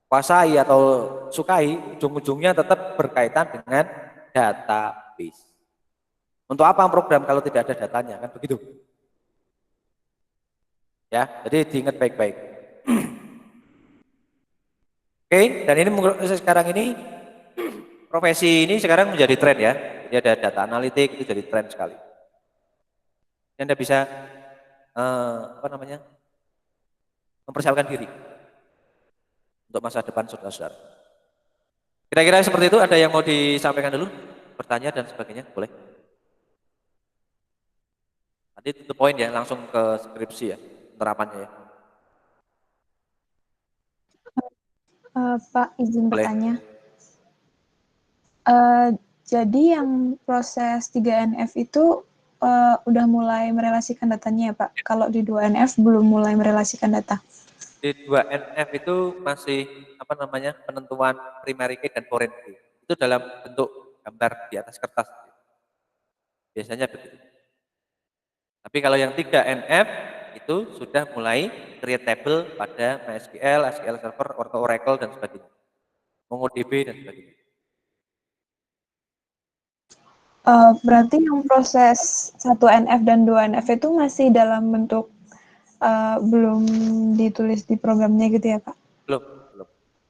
kuasai atau sukai, ujung-ujungnya tetap berkaitan dengan database. Untuk apa program kalau tidak ada datanya, kan begitu? Ya, jadi diingat baik-baik. Oke, dan ini sekarang ini profesi ini sekarang menjadi tren ya. Jadi ada data analitik itu jadi tren sekali. Anda bisa mempersiapkan diri untuk masa depan saudara-saudara. Kira-kira seperti itu. Ada yang mau disampaikan dulu? Bertanya dan sebagainya, boleh. Nanti itu poin ya, langsung ke skripsi ya, penerapannya ya. Pak, izin Boleh. bertanya. Jadi yang proses 3NF itu udah mulai merelasikan datanya ya Pak? Kalau di 2NF belum mulai merelasikan data? Di 2NF itu masih penentuan primary key dan foreign key. Itu dalam bentuk gambar di atas kertas. Biasanya begitu. Tapi kalau yang 3NF itu sudah mulai create table pada MySQL, SQL Server, Oracle dan sebagainya. MongoDB dan sebagainya. Berarti yang proses 1NF dan 2NF itu masih dalam bentuk belum ditulis di programnya gitu ya Pak? Belum.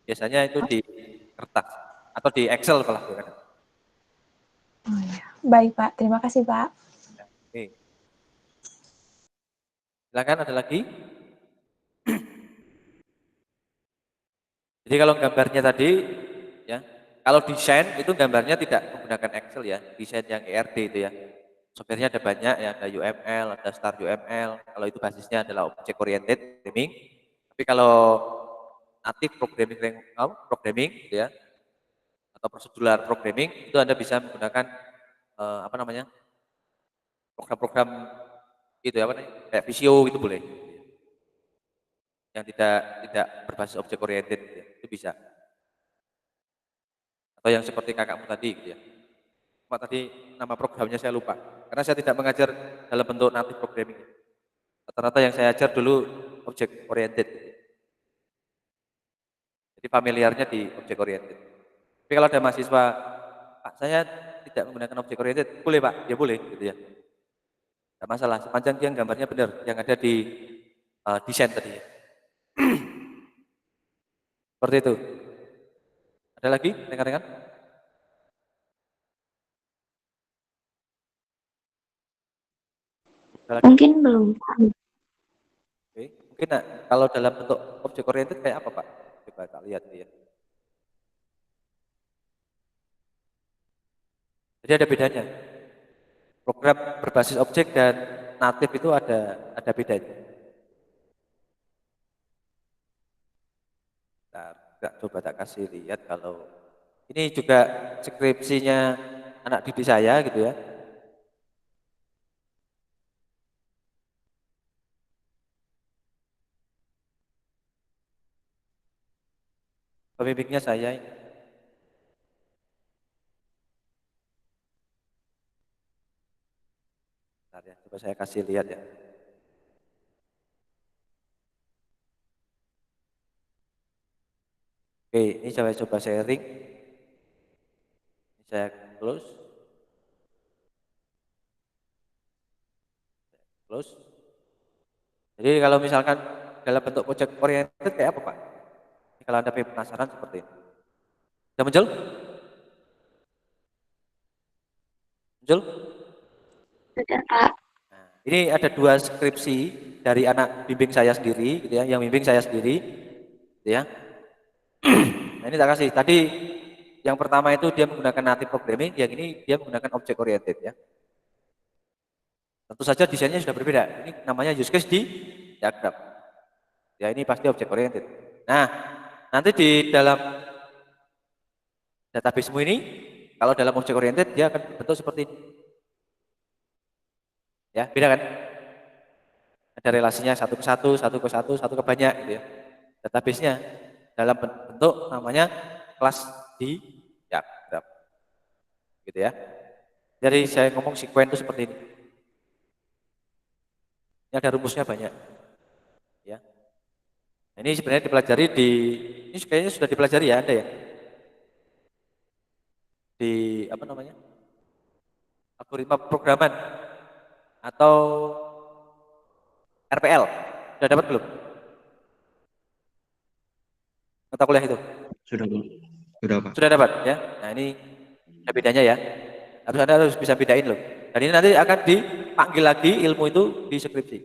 Biasanya itu di kertas atau di Excel kalau bukan. Oh, ya. Baik Pak, terima kasih Pak. Oke. Silakan ada lagi. Jadi kalau gambarnya tadi ya, kalau desain itu gambarnya tidak menggunakan Excel ya, desain yang ERD itu ya. Softwarenya ada banyak ya, ada UML, ada Star UML. Kalau itu basisnya adalah object oriented programming. Tapi kalau native programming gitu ya, atau procedural programming itu Anda bisa menggunakan program-program gitu ya, kayak Visio itu boleh. Yang tidak berbasis object oriented gitu ya, itu bisa. Atau yang seperti kakakmu tadi gitu ya. Cuma tadi nama programnya saya lupa. Karena saya tidak mengajar dalam bentuk native programming. Rata-rata yang saya ajar dulu object oriented. Jadi familiarnya di object oriented. Tapi kalau ada mahasiswa, Pak saya tidak menggunakan object oriented, boleh Pak? Ya boleh gitu ya. Tidak masalah, sepanjang yang gambarnya benar, yang ada di desain tadi ya. Seperti itu. Ada lagi rekan-rekan? Mungkin belum. Oke. Mungkin kalau dalam bentuk object oriented kayak apa Pak? Coba kita lihat ya. Jadi ada bedanya. Program berbasis objek dan natif itu ada bedanya. Coba tak kasih lihat kalau ini juga skripsinya anak didik saya gitu ya. Pembimbingnya saya ini. Bentar ya, coba saya kasih lihat ya. Oke, ini saya coba sharing. Ini saya close. Close. Jadi kalau misalkan dalam bentuk project oriented kayak apa Pak? Ini kalau Anda penasaran seperti ini. Sudah muncul? Muncul? Sudah, Pak. Nah, ini ada 2 skripsi dari anak bimbing saya sendiri, gitu ya, yang bimbing saya sendiri, gitu ya. Nah, ini tak kasih. Tadi yang pertama itu dia menggunakan native programming, yang ini dia menggunakan object oriented ya. Tentu saja desainnya sudah berbeda. Ini namanya use case di diagram. Ya ini pasti object oriented. Nah, nanti di dalam databasemu ini, kalau dalam object oriented dia akan berbentuk seperti ini. Ya, beda kan? Ada relasinya satu ke satu, satu ke satu, satu ke banyak gitu ya. Database-nya dalam bentuk namanya kelas di diagram. Gitu ya. Jadi saya ngomong sequence itu seperti ini. Ini ada rumusnya banyak. Ya. Ini sebenarnya dipelajari di, ini kayaknya sudah dipelajari ya, ada ya? Di apa namanya? Algoritma programan atau RPL. Sudah dapat belum? Mata kuliah itu? Sudah, Pak. Sudah, Pak. Sudah dapat ya. Nah, ini ada bedanya ya. Anda harus bisa bedain loh. Dan ini nanti akan dipanggil lagi ilmu itu di skripsi.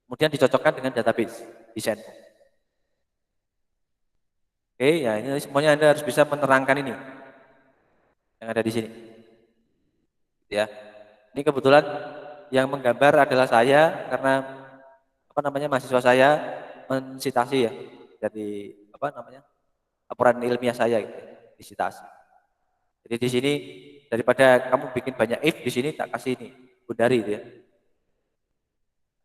Kemudian dicocokkan dengan database desain. Oke, ya ini semuanya Anda harus bisa menerangkan ini yang ada di sini. Ya. Ini kebetulan yang menggambar adalah saya karena apa namanya mahasiswa saya mensitasi ya dari apa namanya laporan ilmiah saya gitu, disitasi. Jadi di sini daripada kamu bikin banyak if di sini tak kasih ini bundari itu ya.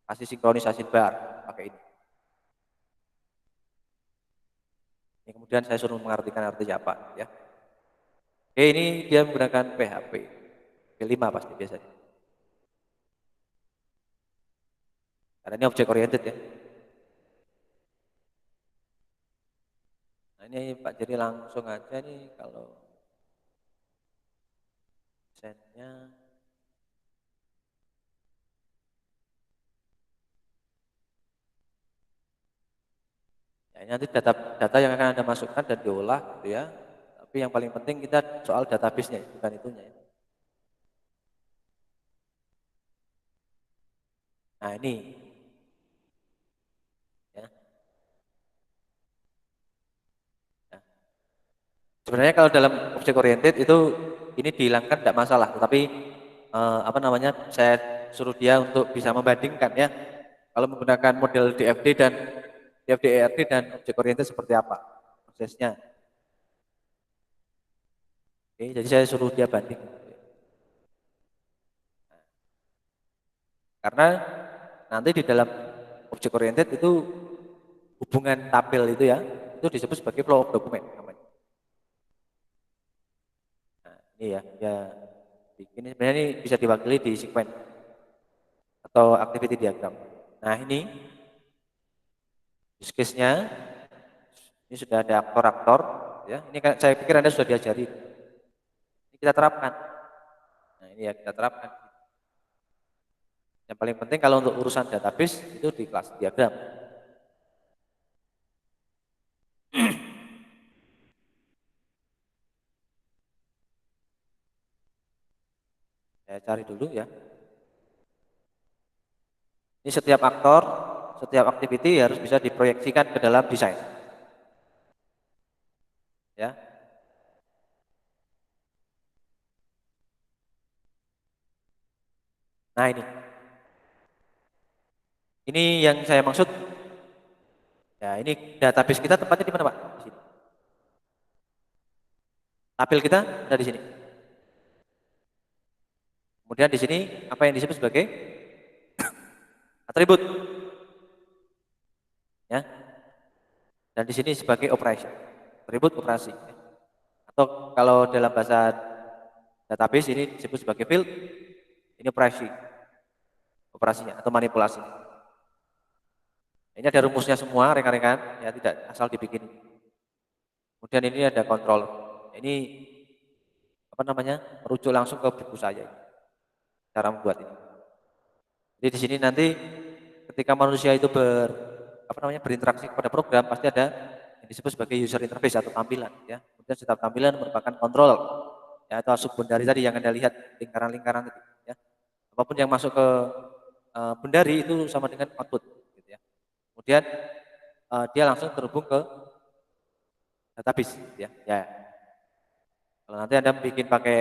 Kasih sinkronisasi bar pakai ini. Ini kemudian saya suruh mengartikan artinya apa ya. Oke, ini dia menggunakan PHP. P5 pasti biasanya. Karena ini object oriented ya. Nah, ini Pak Jerry langsung aja nih kalau desainnya. Ya, ini nanti data yang akan Anda masukkan dan diolah gitu ya. Tapi yang paling penting kita soal database-nya, bukan itunya ya. Nah, ini. Ya. Nah. Sebenarnya kalau dalam object oriented itu ini dihilangkan tidak masalah, tetapi apa namanya? Saya suruh dia untuk bisa membandingkan ya. Kalau menggunakan model DFD dan DFD-ERD dan object oriented seperti apa prosesnya. Oke, jadi saya suruh dia banding. Karena nanti di dalam object oriented itu hubungan tabel itu ya, itu disebut sebagai flow of document namanya. Nah, ini ya ini sebenarnya ini bisa diwakili di sequence atau activity diagram. Nah, ini use case-nya ini sudah ada aktor-aktor ya. Ini kan saya pikir Anda sudah diajari. Ini kita terapkan. Nah, ini ya kita terapkan. Yang paling penting kalau untuk urusan database itu di kelas diagram. Saya cari dulu ya. Ini setiap aktor, setiap activity harus bisa diproyeksikan ke dalam desain. Ya. Nah, ini. Ini yang saya maksud. Ya, ini database kita tempatnya di mana, Pak? Di sini. Tabel kita ada di sini. Kemudian di sini apa yang disebut sebagai atribut. Ya. Dan di sini sebagai operation. Atribut operasi. Ya. Atau kalau dalam bahasa database ini disebut sebagai field, ini operasi. Operasinya atau manipulasi. Ini ada rumusnya semua rekan-rekan, ya tidak asal dibikin. Kemudian ini ada kontrol. Ini apa namanya? Merujuk langsung ke buku saya. Cara membuat ini. Jadi di sini nanti ketika manusia itu berinteraksi kepada program pasti ada yang disebut sebagai user interface atau tampilan ya. Kemudian setiap tampilan merupakan kontrol ya atau subbundari tadi yang Anda lihat lingkaran-lingkaran tadi ya. Apapun yang masuk ke bundari itu sama dengan output gitu ya. Kemudian dia langsung terhubung ke database gitu ya. Ya. Kalau nanti Anda bikin pakai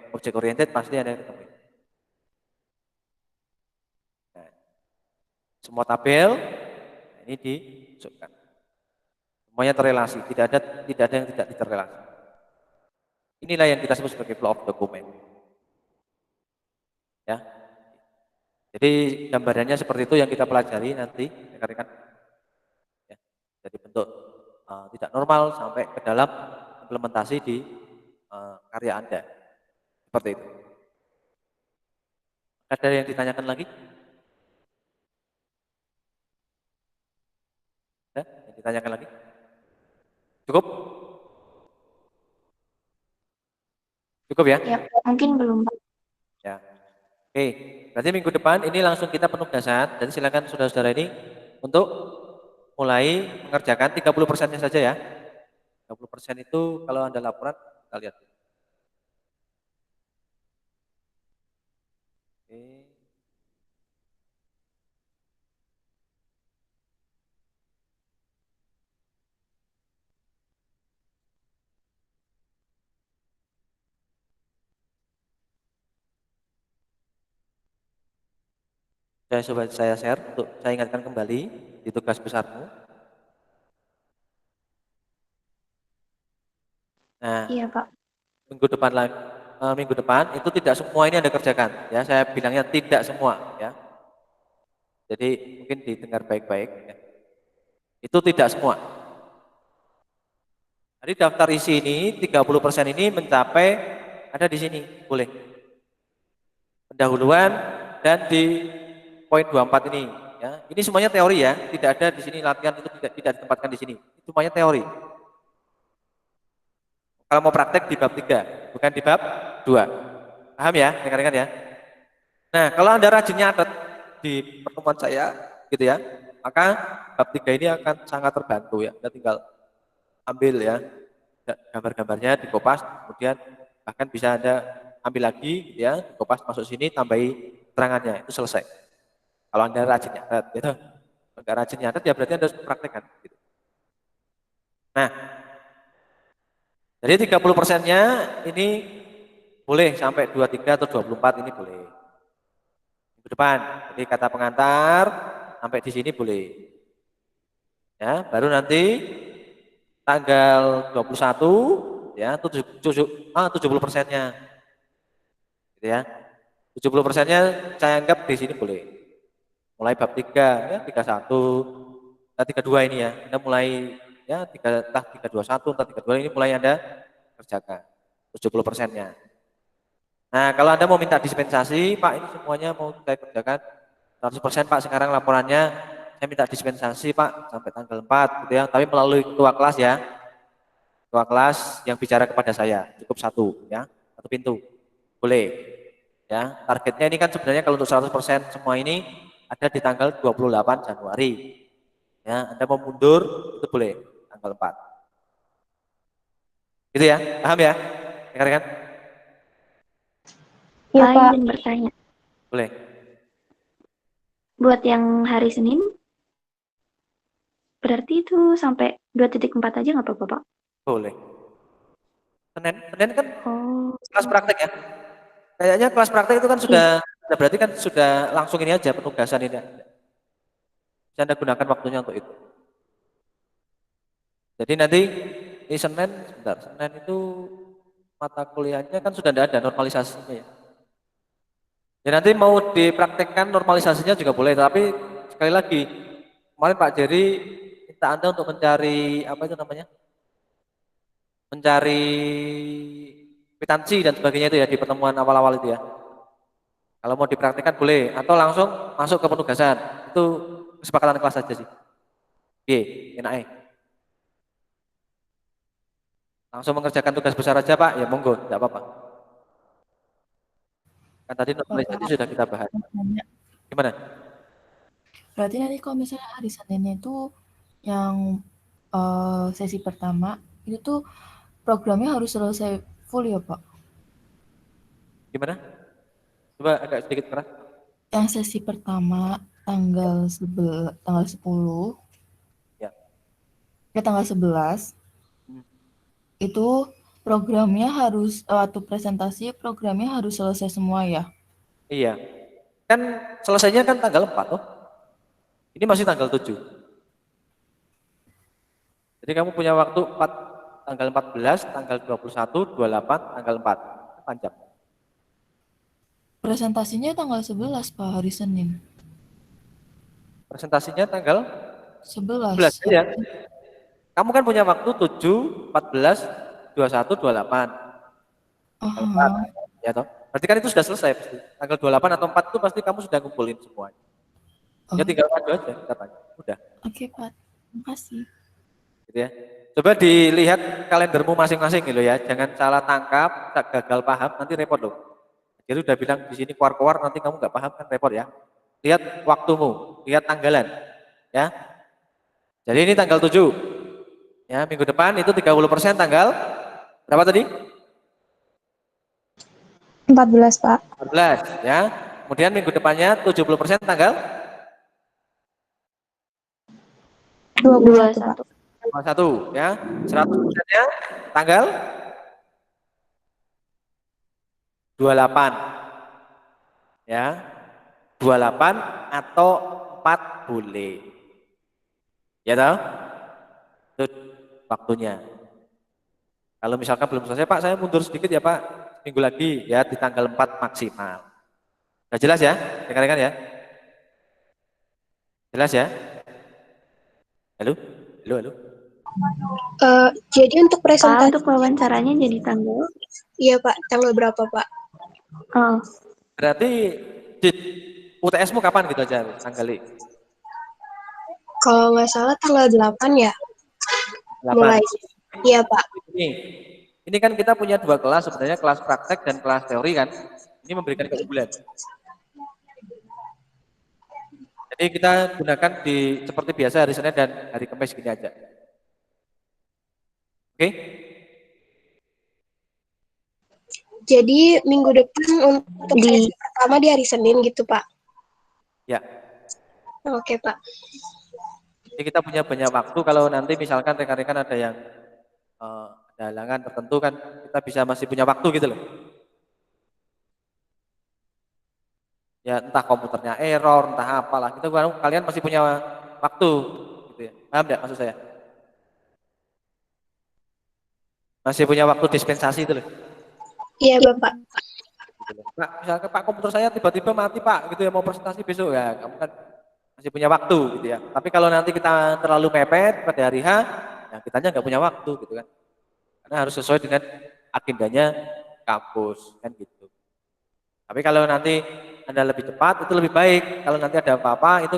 object oriented pasti Anda ketemu. Nah, semua tabel ini dimasukkan. Semuanya terrelasi, tidak ada yang tidak terrelasi. Inilah yang kita sebut sebagai flow of document. Ya. Jadi gambarannya seperti itu yang kita pelajari nanti, rekan-rekan. Ya. Jadi bentuk tidak normal sampai ke dalam implementasi di karya Anda. Seperti itu. Ada yang ditanyakan lagi? Ada yang ditanyakan lagi? Cukup? Cukup ya? Ya, mungkin belum, Pak. Ya. Oke, berarti minggu depan ini langsung kita penugasan. Jadi silakan saudara-saudara ini untuk mulai mengerjakan 30%-nya saja ya. 30% itu kalau Anda laporan, kita lihat. Oke. Saya share untuk saya ingatkan kembali di tugas besarmu. Nah, Iya, Pak. minggu depan itu tidak semua ini Anda kerjakan ya. Saya bilangnya tidak semua ya. Jadi mungkin didengar baik-baik ya. Itu tidak semua. Jadi daftar isi ini 30% ini mencapai ada di sini, boleh. Pendahuluan dan di poin 24 ini ya. Ini semuanya teori ya, tidak ada di sini latihan itu tidak ditempatkan di sini. Itu semuanya teori. Kalau mau praktek di bab 3, bukan di bab 2. Paham ya, rekan-rekan ya? Nah, kalau Anda rajin nyatet di pertemuan saya gitu ya, maka bab 3 ini akan sangat terbantu ya. Anda tinggal ambil ya gambar-gambarnya dikopas, kemudian bahkan bisa Anda ambil lagi gitu ya, dikopas masuk sini, tambahi keterangannya, itu selesai. Kalau Anda rajin nyatet gitu. Kalau nggak rajin nyatet ya berarti Anda harus praktekkan gitu. Nah, jadi 30%-nya ini boleh sampai 23 atau 24 ini boleh. Minggu depan. Jadi kata pengantar sampai di sini boleh. Ya, baru nanti tanggal 21 ya 70%-nya. Gitu ya. 70%-nya saya anggap di sini boleh. Mulai bab 3 ya 31 32 ini ya. Anda mulai ya 321 entah 32 ini mulai Anda kerjakan 70%-nya. Nah, kalau Anda mau minta dispensasi, Pak, ini semuanya mau saya kerjakan 100% Pak, sekarang laporannya saya minta dispensasi Pak sampai tanggal 4 gitu ya, tapi melalui ketua kelas ya. Ketua kelas yang bicara kepada saya, cukup satu ya, satu pintu. Boleh. Ya, targetnya ini kan sebenarnya kalau untuk 100% semua ini ada di tanggal 28 Januari. Ya, Anda mau mundur itu boleh tanggal 4. Gitu ya, paham ya? Rekan-rekan? Iya, Saya Pak. ingin bertanya. Boleh. Buat yang hari Senin, berarti itu sampai 2.4 aja nggak apa-apa, Pak? Boleh. Senin kan Oh, kelas praktek ya. Kayaknya kelas praktek itu kan sudah berarti kan sudah langsung ini aja penugasan ini. Bisa Anda gunakan waktunya untuk itu. Jadi nanti di Senin, sebentar, Senin itu mata kuliahnya kan sudah tidak ada normalisasinya ya. Ya nanti mau dipraktekkan normalisasinya juga boleh, tapi sekali lagi kemarin Pak Jerry minta Anda untuk mencari apa itu namanya? Mencari kwitansi dan sebagainya itu ya di pertemuan awal-awal itu ya. Kalau mau dipraktekkan boleh atau langsung masuk ke penugasan. Itu kesepakatan kelas saja sih. Oke, enak. Langsung mengerjakan tugas besar aja Pak, ya monggo, tidak apa-apa. Kan tadi normalisasi Bapak, sudah kita bahas. nanya. Gimana? Berarti nanti kalau misalnya hari Senin itu yang sesi pertama itu tuh programnya harus selesai full ya Pak? Gimana? Coba agak sedikit keras. Yang sesi pertama tanggal 10 Ya. ke tanggal 11 Hmm. itu Programnya harus waktu presentasi programnya harus selesai semua ya. Iya. Kan selesainya kan tanggal 4 toh. Ini masih tanggal 7. Jadi kamu punya waktu 4, tanggal 14, tanggal 21, 28, tanggal 4. Panjang. Presentasinya tanggal 11 Pak, hari Senin. Presentasinya tanggal 11 11. ya. Kamu kan punya waktu 7, 14, 21, 28. Tanggal 4. Aha. Ya toh? Berarti kan itu sudah selesai pasti. Tanggal 28 atau 4 itu pasti kamu sudah kumpulin semua. Ya Oh, tinggal maju aja kita tanya. Udah. oke Pak. Makasih. Gitu ya. Coba dilihat kalendermu masing-masing gitu ya. Jangan salah tangkap, gagal paham, nanti repot loh. Jadi udah bilang di sini keluar-keluar nanti kamu nggak paham kan repot ya. Lihat waktumu, lihat tanggalan. Ya. Jadi ini tanggal 7. Ya, minggu depan itu 30% tanggal berapa tadi? 14, Pak. 14 ya. Kemudian minggu depannya 70% tanggal 21, Pak. 21 ya. 100%-nya tanggal 28 ya. 28 atau 4 boleh. Ya tahu? Itu waktunya. Kalau misalkan belum selesai, Pak, saya mundur sedikit ya, Pak. Minggu lagi ya di tanggal 4 maksimal. Udah jelas ya? Dengar-dengar ya? Jelas ya? Halo? Halo, halo? Jadi untuk Pak, presentasi, untuk wawancaranya jadi tanggal? iya Pak, tanggal berapa Pak? Oh, Berarti di UTS-mu kapan gitu aja tanggalnya? Kalau nggak salah tanggal 8 ya, 8. mulai. Iya Pak. Ini kan kita punya 2 kelas sebenarnya, kelas praktek dan kelas teori kan. Ini memberikan keunggulan. Jadi kita gunakan di seperti biasa hari Senin dan hari Kamis gini aja. Oke? Jadi minggu depan untuk sesi pertama di hari Senin gitu Pak. Ya. Oke Pak. Jadi kita punya banyak waktu kalau nanti misalkan rekan-rekan ada yang ada halangan tertentu kan kita bisa masih punya waktu gitu loh. Ya entah komputernya error, entah apalah. Kita kalian masih punya waktu gitu ya. Paham enggak maksud saya? Masih punya waktu dispensasi itu loh. Iya Bapak. Pak, misalkan Pak komputer saya tiba-tiba mati Pak gitu ya mau presentasi besok ya, kamu kan masih punya waktu gitu ya. Tapi kalau nanti kita terlalu mepet pada hari H, ya kitanya nggak punya waktu gitu kan. Karena harus sesuai dengan agendanya kampus kan gitu. Tapi kalau nanti Anda lebih cepat itu lebih baik. Kalau nanti ada apa-apa itu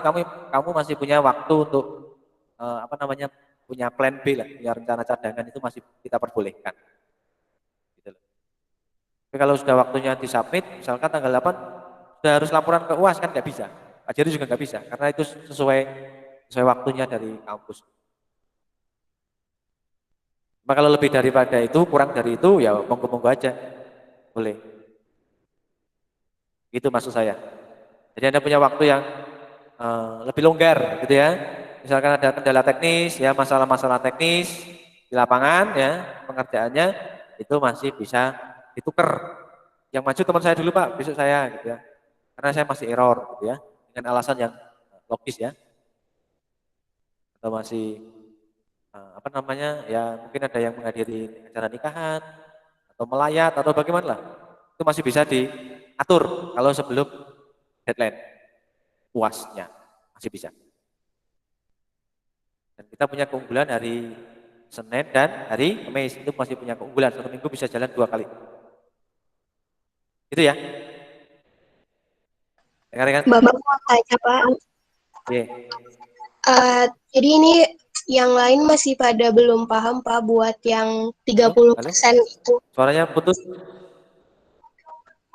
kamu masih punya waktu untuk punya plan B lah, punya rencana cadangan itu masih kita perbolehkan. Gitu loh. Tapi kalau sudah waktunya disubmit, misalkan tanggal 8 sudah harus laporan ke UAS kan nggak bisa. Ajari juga nggak bisa karena itu sesuai waktunya dari kampus. Maka kalau lebih daripada itu, kurang dari itu ya monggo-monggo aja. Boleh. Itu maksud saya. Jadi Anda punya waktu yang lebih longgar gitu ya. Misalkan ada kendala teknis ya, masalah-masalah teknis di lapangan ya, pengerjaannya itu masih bisa ditukar. Yang maju teman saya dulu Pak, besok saya gitu ya. Karena saya masih error gitu ya, dengan alasan yang logis ya. Atau masih ya mungkin ada yang menghadiri acara nikahan atau melayat atau bagaimana lah. Itu masih bisa diatur kalau sebelum deadline UASnya masih bisa. Dan kita punya keunggulan hari Senin dan hari Kamis itu masih punya keunggulan, 1 minggu bisa jalan 2 kali. Itu ya. Dengar-dengar. Bapak mau tanya Pak. Iya. Jadi ini yang lain masih pada belum paham Pak buat yang 30% itu. Suaranya putus.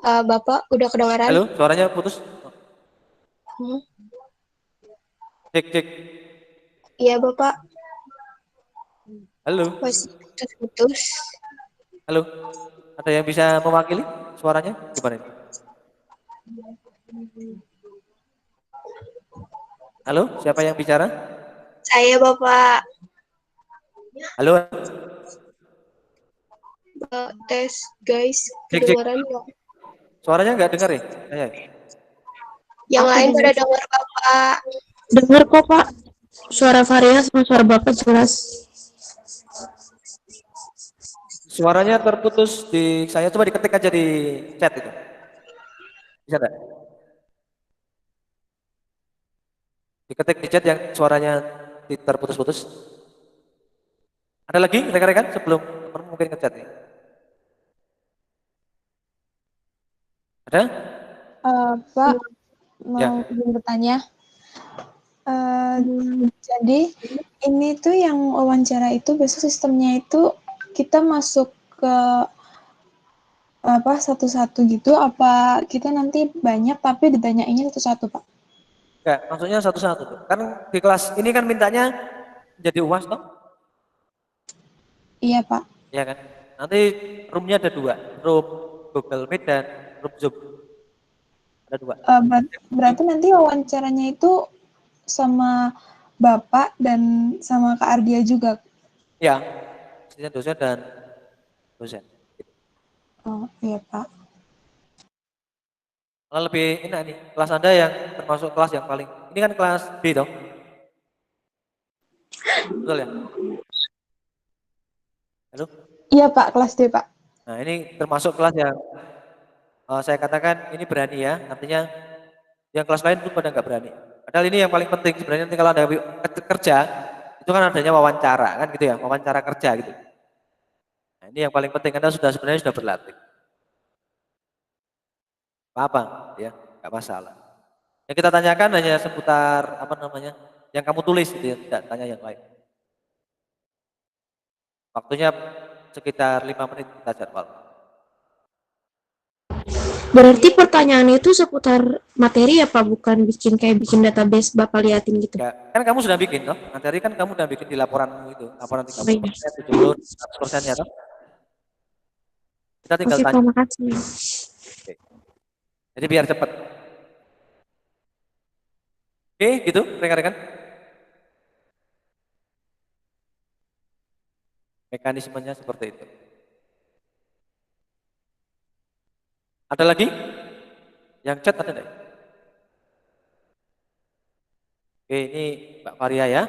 Bapak udah kedengaran? Halo, suaranya putus. Cek. Iya Bapak. Halo. Masih putus-putus. Halo. Ada yang bisa mewakili suaranya? Gimana ini? Halo, siapa yang bicara? Saya Bapak. Halo. Tes, guys. Cek. Kedengeran nggak? Suaranya nggak dengar ya? Saya. Yang Aku lain pada dengar. dengar Bapak. Dengar kok, Pak. Suara Varia sama suara Bapak jelas. Suaranya terputus di saya, coba diketik aja di chat itu. Bisa nggak? Diketik di chat yang suaranya terputus-putus. Ada lagi rekan-rekan sebelum mungkin ke chat nih? Ada? Pak, Ya. mau izin bertanya. Jadi ini tuh yang wawancara itu biasanya sistemnya itu kita masuk ke apa satu-satu gitu, apa kita nanti banyak tapi ditanyainnya satu-satu, Pak? Enggak, maksudnya satu-satu tuh. Kan di kelas ini kan mintanya jadi UAS toh? Iya, Pak. Iya kan? Nanti roomnya ada 2, room Google Meet dan room Zoom. Ada 2. Berarti nanti wawancaranya itu sama Bapak dan sama Kak Ardia juga? Ya, asisten dosen dan dosen. Oh, iya, Pak. Kalau lebih enak nih, kelas Anda yang termasuk kelas yang paling, ini kan kelas B toh? Betul ya? Halo? Iya, Pak, kelas D, Pak. Nah, ini termasuk kelas yang saya katakan ini berani ya, artinya yang kelas lain itu pada nggak berani. Padahal ini yang paling penting sebenarnya nanti kalau Anda kerja, itu kan adanya wawancara kan gitu ya, wawancara kerja gitu. Nah, ini yang paling penting, Anda sebenarnya sudah berlatih. Apa ya, nggak masalah. Yang kita tanyakan hanya seputar apa namanya, yang kamu tulis gitu ya, tidak tanya yang lain. Waktunya sekitar 5 menit kita jadwal. Berarti pertanyaan itu seputar materi ya, Pak? Bukan bikin database Bapak liatin gitu. Ya, kan kamu sudah bikin toh, materi kan kamu sudah bikin di laporanmu itu, laporan 30%, Oh, iya. 70, 100%-nya toh. Kita tinggal Oke, tanya. Pak, makasih. Oke. Jadi biar cepat. Oke, gitu rekan-rekan. Mekanismenya seperti itu. Ada lagi? Yang chat ada enggak? Oke, ini Mbak Faria ya.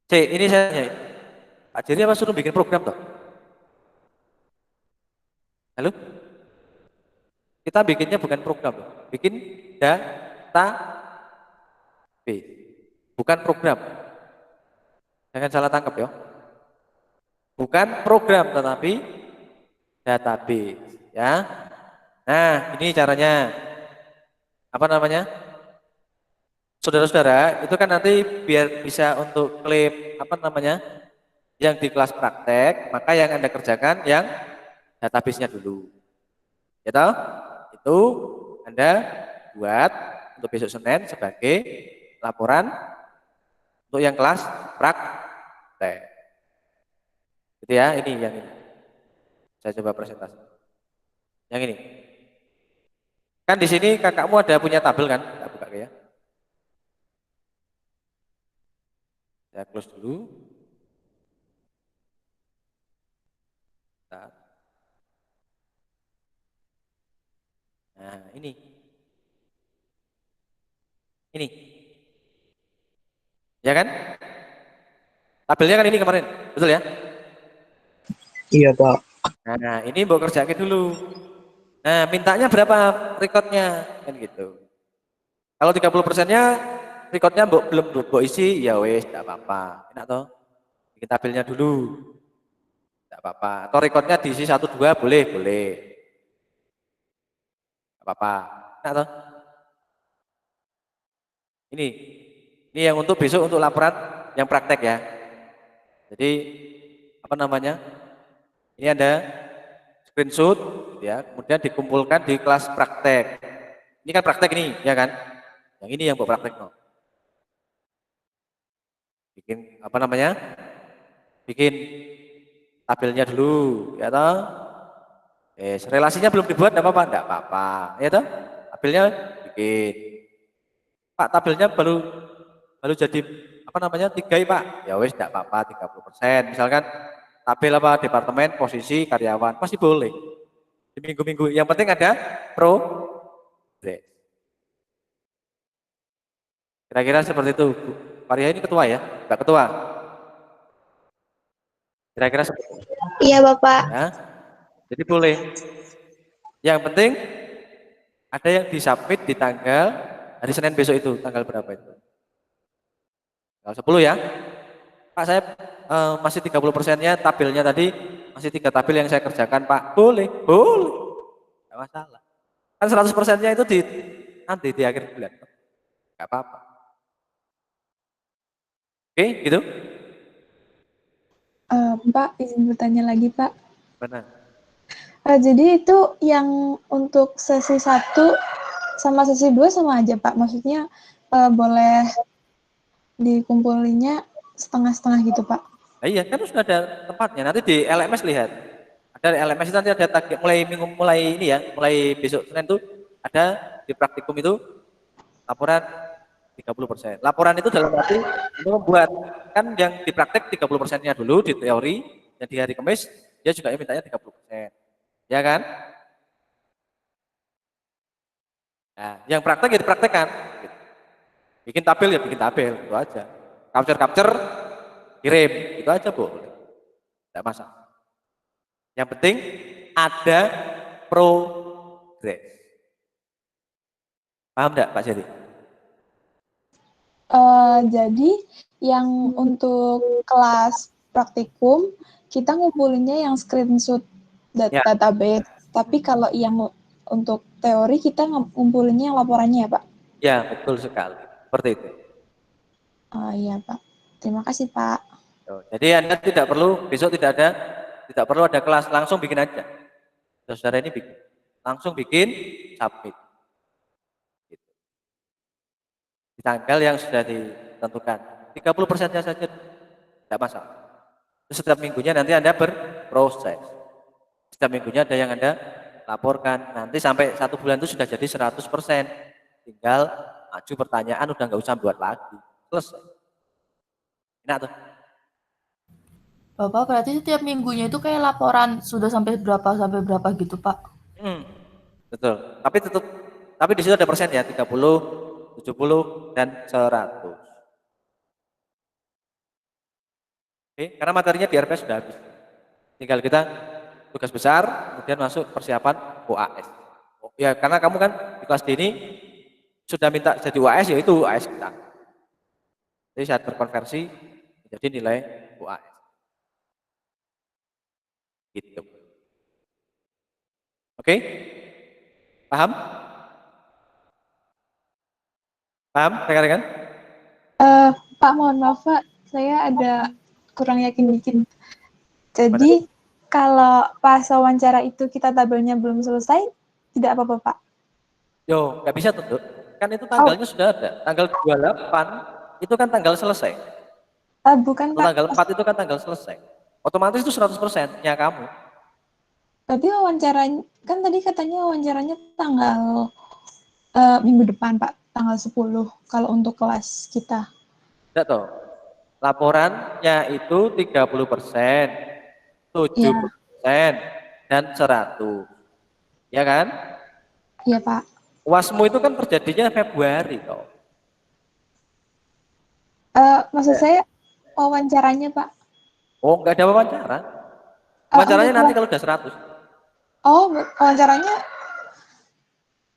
C, ini saya tanya. Pak Jerry apa suruh bikin program toh? Halo? Kita bikinnya bukan program loh. Bikin database. Bukan program. Jangan salah tangkap ya. Bukan program tetapi database ya. Nah, ini caranya. Apa namanya? Saudara-saudara, itu kan nanti biar bisa untuk klaim apa namanya? Yang di kelas praktek, maka yang Anda kerjakan yang database-nya dulu. Ya toh? Itu Anda buat untuk besok Senin sebagai laporan untuk yang kelas praktek. Gitu ya, ini yang ini. Saya coba presentasi. Yang ini. Kan di sini kakakmu ada punya tabel kan? Kita buka ya. Saya close dulu. Nah, ini. Ini. Ya kan? Tabelnya kan ini kemarin, betul ya? Iya, Pak. Nah, ini mau kerjain dulu. Nah, mintanya berapa recordnya? Kan gitu. Kalau 30%-nya recordnya belum isi, ya wes, tidak apa-apa. Enak toh? Bikin tabelnya dulu. Tidak apa-apa. Atau recordnya diisi 1-2 boleh. Tidak apa-apa. Enak toh? Ini yang untuk besok untuk laporan yang praktek ya. Jadi apa namanya? Ini ada screenshot, gitu ya. Kemudian dikumpulkan di kelas praktek. Ini kan praktek ini, ya kan? Yang ini yang buat praktek no. Bikin apa namanya? Bikin tabelnya dulu, ya toh? Relasinya belum dibuat, enggak apa-apa, enggak apa-apa, ya toh? Tabelnya bikin. Pak, tabelnya baru baru jadi apa namanya 3 Pak, ya wes tidak apa-apa 30%. Misalkan tabel apa departemen, posisi, karyawan, pasti boleh. Di minggu-minggu, yang penting ada progres. Kira-kira seperti itu, Bu. Maria ini ketua ya, Mbak Ketua. Kira-kira seperti itu. Iya, Bapak. Ya. Jadi boleh. Yang penting ada yang disubmit di tanggal hari Senin besok itu, tanggal berapa itu? Tanggal 10 ya. Pak, saya masih 30%-nya tabelnya tadi, masih 3 tabel yang saya kerjakan, Pak. Boleh, boleh. Enggak masalah. Kan 100%-nya itu nanti di akhir bulan. Enggak apa-apa. Oke, gitu. Pak, izin bertanya lagi, Pak. Benar. Jadi itu yang untuk sesi 1 sama sesi 2 sama aja, Pak? Maksudnya boleh dikumpulinya setengah-setengah gitu, Pak? Nah, iya, kan sudah ada tempatnya. Nanti di LMS lihat. Ada di LMS nanti ada target mulai ini ya, mulai besok Senin itu ada di praktikum itu laporan 30%. Laporan itu dalam arti untuk membuat kan yang di praktek 30%-nya dulu di teori, dan di hari Kamis dia juga mintanya 30%. Ya kan? Nah, yang praktek ya dipraktekkan. Bikin tabel ya bikin tabel, itu aja. Capture, kirim, itu aja boleh. Tidak masalah. Yang penting ada progres. Paham enggak Pak Jadi? Jadi yang untuk kelas praktikum kita ngumpulinnya yang screenshot database. Tapi kalau yang untuk teori kita ngumpulinnya yang laporannya ya, Pak? Ya, betul sekali. Seperti itu. Iya, Pak. Terima kasih, Pak. Jadi Anda tidak perlu, besok tidak perlu ada kelas, langsung bikin aja. Saudara ini bikin. Langsung bikin, submit. Gitu. Di tanggal yang sudah ditentukan. 30%-nya saja, tidak masalah. Terus setiap minggunya nanti Anda berproses. Setiap minggunya ada yang Anda laporkan. Nanti sampai 1 bulan itu sudah jadi 100%. Tinggal maju pertanyaan, udah nggak usah buat lagi. Selesai. Enak tuh. Bapak berarti setiap minggunya itu kayak laporan sudah sampai berapa gitu, Pak? Betul. Tapi di situ ada persen ya, 30, 70, dan 100. Oke, karena materinya di RPS sudah habis. Tinggal kita tugas besar, kemudian masuk persiapan UAS. Ya, karena kamu kan di kelas D ini sudah minta jadi UAS, yaitu UAS kita. Jadi saat berkonversi menjadi nilai UAS. Gitu. Oke? Paham? Paham, rekan-rekan? Pak, mohon maaf, Pak. Saya ada kurang yakin dikit. Jadi, kalau pas wawancara itu kita tabelnya belum selesai, tidak apa-apa, Pak? Yo, nggak bisa tuh. Kan itu tanggalnya sudah ada. Tanggal 28 itu kan tanggal selesai. Bukan, Pak. Tanggal 4 itu kan tanggal selesai. Otomatis itu 100%-nya kamu. Tapi wawancaranya, kan tadi katanya wawancaranya tanggal minggu depan, Pak. Tanggal 10, kalau untuk kelas kita. Tidak toh. Laporannya itu 30%, 70%, dan 100. Ya kan? Iya, Pak. UASmu itu kan terjadinya Februari toh. Maksud saya wawancaranya, Pak. Oh, nggak ada wawancara. Wawancaranya nanti kalau udah 100. Oh, wawancaranya?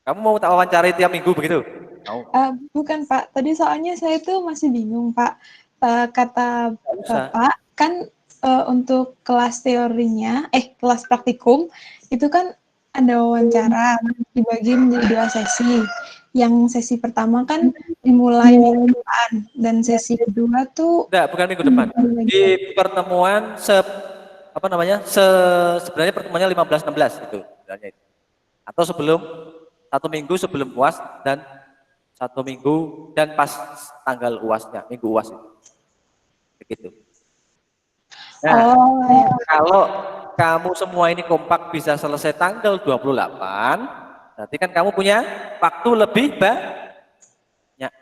Kamu mau tak wawancari tiap minggu begitu? Bukan, Pak. Tadi soalnya saya tuh masih bingung, Pak. Kata Bapak, kan untuk kelas teorinya, kelas praktikum, itu kan ada wawancara, dibagi menjadi 2 sesi. Yang sesi pertama kan dimulai minggu depan, dan sesi kedua tuh... Bukan minggu depan. Di pertemuan sebenarnya pertemuannya 15-16 itu sebenarnya itu. Atau 1 minggu sebelum UAS dan 1 minggu dan pas tanggal UASnya, minggu UAS itu. Begitu. Nah, kalau kamu semua ini kompak bisa selesai tanggal 28, berarti kan kamu punya waktu lebih banyak.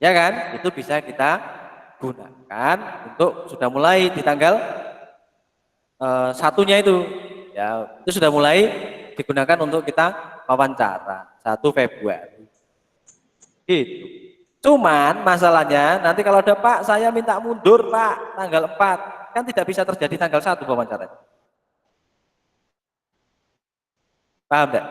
Ya kan? Itu bisa kita gunakan untuk sudah mulai di tanggal satunya itu. Ya, itu sudah mulai digunakan untuk kita wawancara 1 Februari. Gitu. Cuman masalahnya nanti kalau ada Pak, saya minta mundur Pak, tanggal 4. Kan tidak bisa terjadi tanggal 1 wawancara. Paham enggak?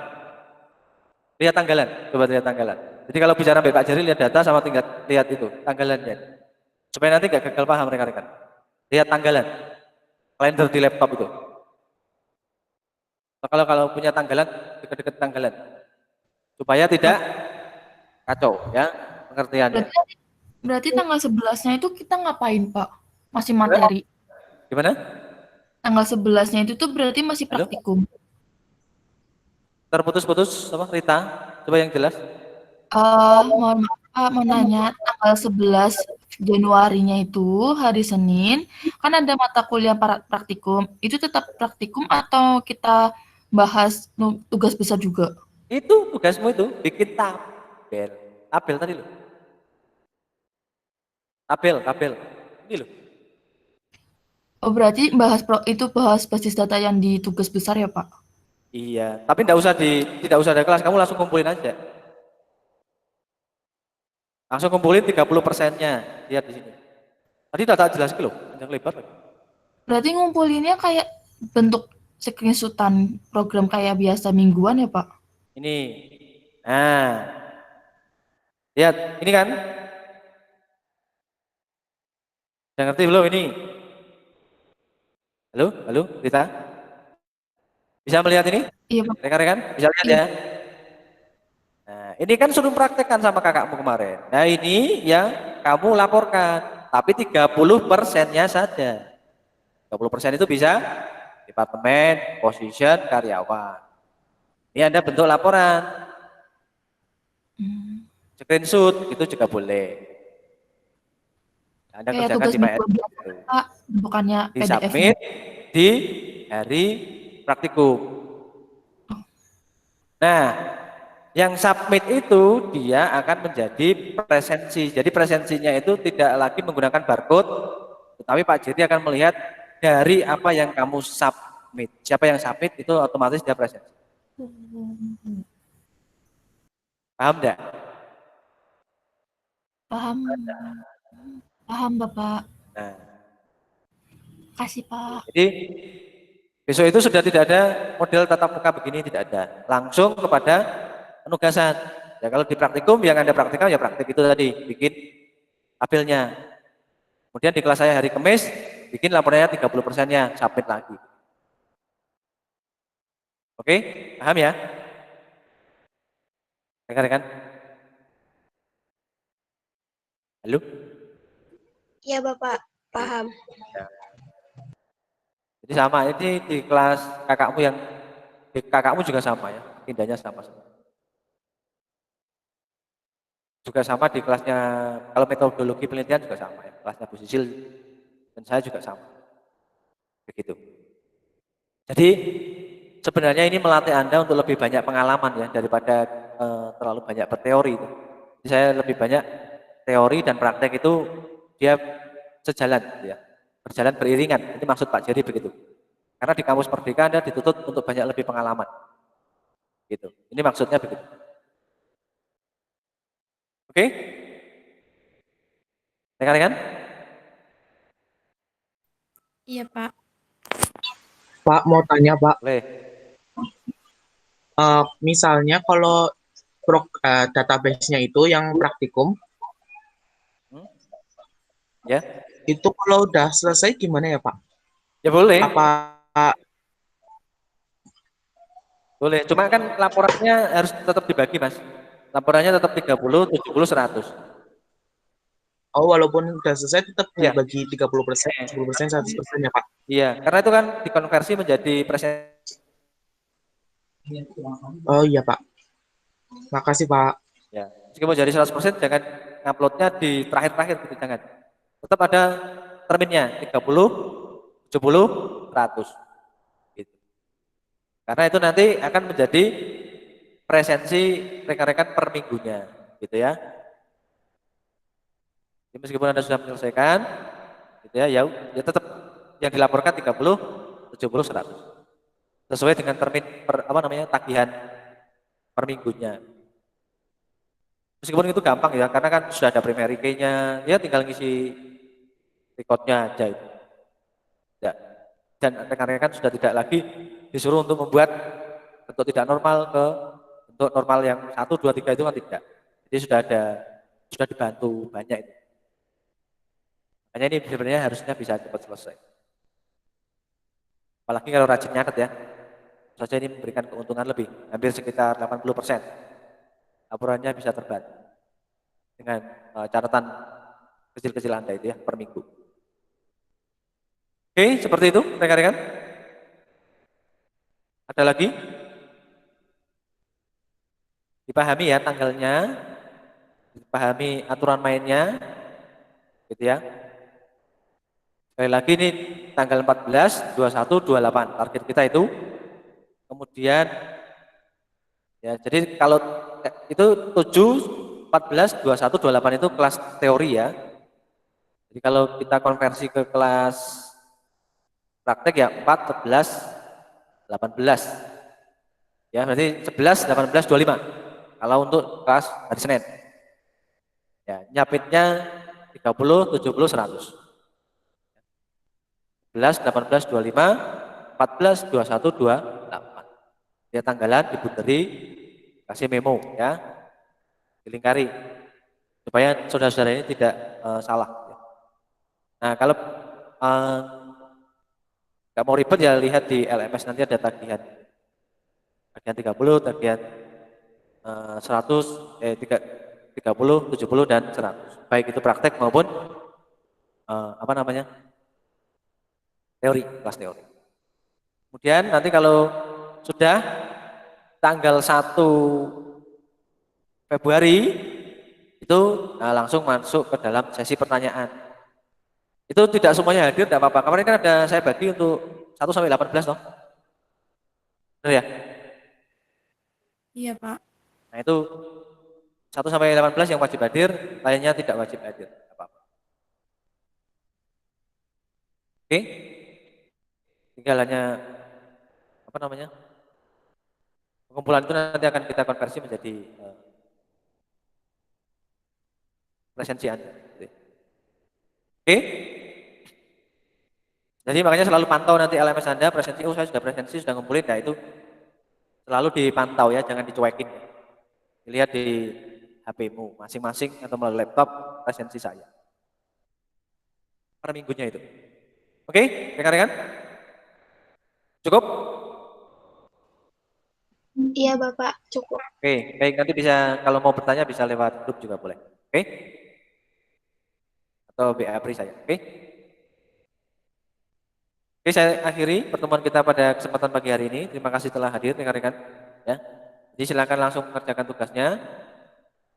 Lihat tanggalan, coba lihat tanggalan. Jadi kalau bicara sampai Pak Jerry, lihat data sama tingkat lihat itu tanggalannya. Supaya nanti nggak gagal paham rekan-rekan. Lihat tanggalan, kalender di laptop itu. Kalau punya tanggalan, dekat-dekat tanggalan, supaya tidak kacau ya pengertiannya. Berarti tanggal 11-nya itu kita ngapain, Pak? Masih materi. Gimana? Tanggal 11-nya itu tuh berarti masih Halo? praktikum. Terputus-putus apa Rita? Coba yang jelas. Mohon maaf, Pak, mau nanya, tanggal 11 Januarinya itu hari Senin, kan ada mata kuliah praktikum. Itu tetap praktikum atau kita bahas tugas besar juga? Itu tugasmu itu bikin tabel. Tabel tadi loh. Tabel. Ini loh. Oh, berarti itu bahas basis data yang di tugas besar ya, Pak? Iya, tapi tidak usah ada kelas, kamu langsung kumpulin aja. Langsung kumpulin 30%-nya. Lihat di sini. Tadi data jelas loh, panjang lebar lagi. Berarti ngumpulinnya kayak bentuk screenshotan program kayak biasa mingguan ya, Pak? Ini. Nah. Lihat, ini kan. Udah ngerti belum ini? Halo, Rita? Bisa melihat ini? Iya, Pak. Rekan-rekan, bisa lihat Iya. ya? Nah, ini kan suruh praktekkan sama kakakmu kemarin. Nah, ini yang kamu laporkan, tapi 30%-nya saja. 30% itu bisa departemen, position, karyawan. Ini Anda bentuk laporan. Screenshot itu juga boleh. Anda Kayak kerjakan tugas di minggu PS. biasa, Pak, bukannya Di PDF. submit di hari praktikum. Nah, yang submit itu dia akan menjadi presensi. Jadi presensinya itu tidak lagi menggunakan barcode, tetapi Pak Jerry akan melihat dari apa yang kamu submit. Siapa yang submit itu otomatis dia presensi. Paham enggak? Paham, Bapak. Nah, Kasih, Pak. jadi besok itu sudah tidak ada model tatap muka begini, tidak ada. Langsung kepada penugasan. Ya kalau di praktikum yang Anda praktikkan ya praktik itu tadi, bikin tabelnya. Kemudian di kelas saya hari Kamis, bikin laporannya 30%-nya, submit lagi. Oke, paham ya? Rekan-rekan? Halo? Iya, Bapak. Paham. Ya. Jadi sama, ini di kelas kakakmu yang, di kakakmu juga sama ya, pindahnya sama. Juga sama di kelasnya, kalau metodologi penelitian juga sama ya, kelasnya Bu Sisil dan saya juga sama. Begitu. Jadi sebenarnya ini melatih Anda untuk lebih banyak pengalaman ya daripada terlalu banyak berteori. Jadi saya lebih banyak teori dan praktek itu dia sejalan gitu ya. Berjalan beriringan. Ini maksud Pak Jerry begitu. Karena di kampus Merdeka Anda dituntut untuk banyak lebih pengalaman. Gitu. Ini maksudnya begitu. Oke? Rekan-rekan? Iya, Pak. Pak, mau tanya, Pak. Boleh. Misalnya kalau database-nya itu yang praktikum, Ya. itu kalau udah selesai gimana ya, Pak? Ya boleh. Apa Boleh. Cuma kan laporannya harus tetap dibagi, Mas. Laporannya tetap 30, 70, 100. walaupun udah selesai tetap Iya. dibagi 30%, 10%, 100% ya, Pak? Iya, karena itu kan dikonversi menjadi presentasi. Oh iya, Pak. Makasih, Pak. Ya, meskipun jadi 100% jangan nguploadnya di terakhir-terakhir gitu, jangan. Tetap ada terminnya 30, 70, 100. Gitu. Karena itu nanti akan menjadi presensi rekan-rekan per minggunya, gitu ya. Jadi meskipun Anda sudah menyelesaikan, gitu ya, ya tetap yang dilaporkan 30, 70, 100. Sesuai dengan termin tagihan per minggunya. Meskipun itu gampang ya, karena kan sudah ada primary key-nya, ya tinggal ngisi recordnya aja itu. Ya. Dan rekan-rekan sudah tidak lagi disuruh untuk membuat bentuk tidak normal ke bentuk normal yang 1, 2, 3 itu kan tidak. Jadi sudah dibantu banyak itu. Makanya ini sebenarnya harusnya bisa cepat selesai. Apalagi kalau rajin nyatet ya. Saja ini memberikan keuntungan lebih, hampir sekitar 80%. Laporannya bisa terbantu dengan catatan kecil-kecil Anda itu ya per minggu. Oke, seperti itu rekan-rekan. Ada lagi? Dipahami ya tanggalnya, dipahami aturan mainnya, gitu ya. Sekali lagi ini tanggal 14, 21, 28 target kita itu. Kemudian ya, jadi kalau itu 7, 14, 21, 28 itu kelas teori ya. Jadi kalau kita konversi ke kelas praktek ya 4, 11, 18. Ya, berarti 11, 18, 25. Kalau untuk kelas hari Senin. Ya, nyapitnya 30, 70, 100. 11, 18, 25, 14, 21, 28. Ya, tanggalan dibunderi, kasih memo ya. Dilingkari supaya saudara-saudara ini tidak salah. Nah, kalau nggak mau ribet ya lihat di LMS nanti ada tagihan 30, tagihan 100, 30, 70 dan 100. Baik itu praktek maupun teori, kelas teori. Kemudian nanti kalau sudah tanggal 1 Februari itu langsung masuk ke dalam sesi pertanyaan. Itu tidak semuanya hadir, tidak apa-apa. Kemarin kan ada saya bagi untuk 1 sampai 18 toh. Benar ya? Iya, Pak. Nah itu 1 sampai 18 yang wajib hadir, lainnya tidak wajib hadir. Apa-apa. Oke? Tinggal hanya pengumpulan itu nanti akan kita konversi menjadi presensi Anda. Oke? Jadi makanya selalu pantau nanti LMS Anda, presensi, saya sudah presensi, sudah ngumpulin, nah itu selalu dipantau ya, jangan dicuekin. Dilihat di HP-mu masing-masing atau melalui laptop presensi saya. Per minggunya itu. Oke, rekan-rekan? Cukup? Iya, Bapak, cukup. Oke, baik, nanti bisa kalau mau bertanya bisa lewat grup juga boleh. Oke? Atau BA Pri saya. Oke? Oke, saya akhiri pertemuan kita pada kesempatan pagi hari ini. Terima kasih telah hadir rekan-rekan. Ya. Jadi silakan langsung mengerjakan tugasnya.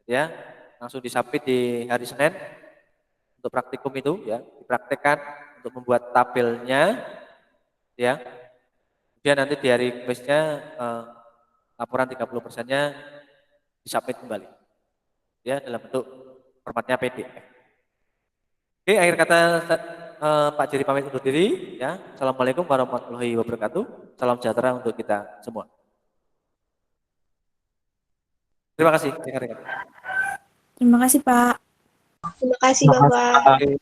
Ya, langsung disubmit di hari Senin untuk praktikum itu ya, dipraktekkan untuk membuat tabelnya ya. Kemudian nanti di hari Kamisnya laporan 30%-nya disubmit kembali. Ya, dalam bentuk formatnya PDF. Oke, akhir kata Pak Jiri pamit undur diri ya. Assalamualaikum warahmatullahi wabarakatuh. Salam sejahtera untuk kita semua. Terima kasih rekan-rekan. Terima kasih, Pak. Terima kasih, Bapak. Oke.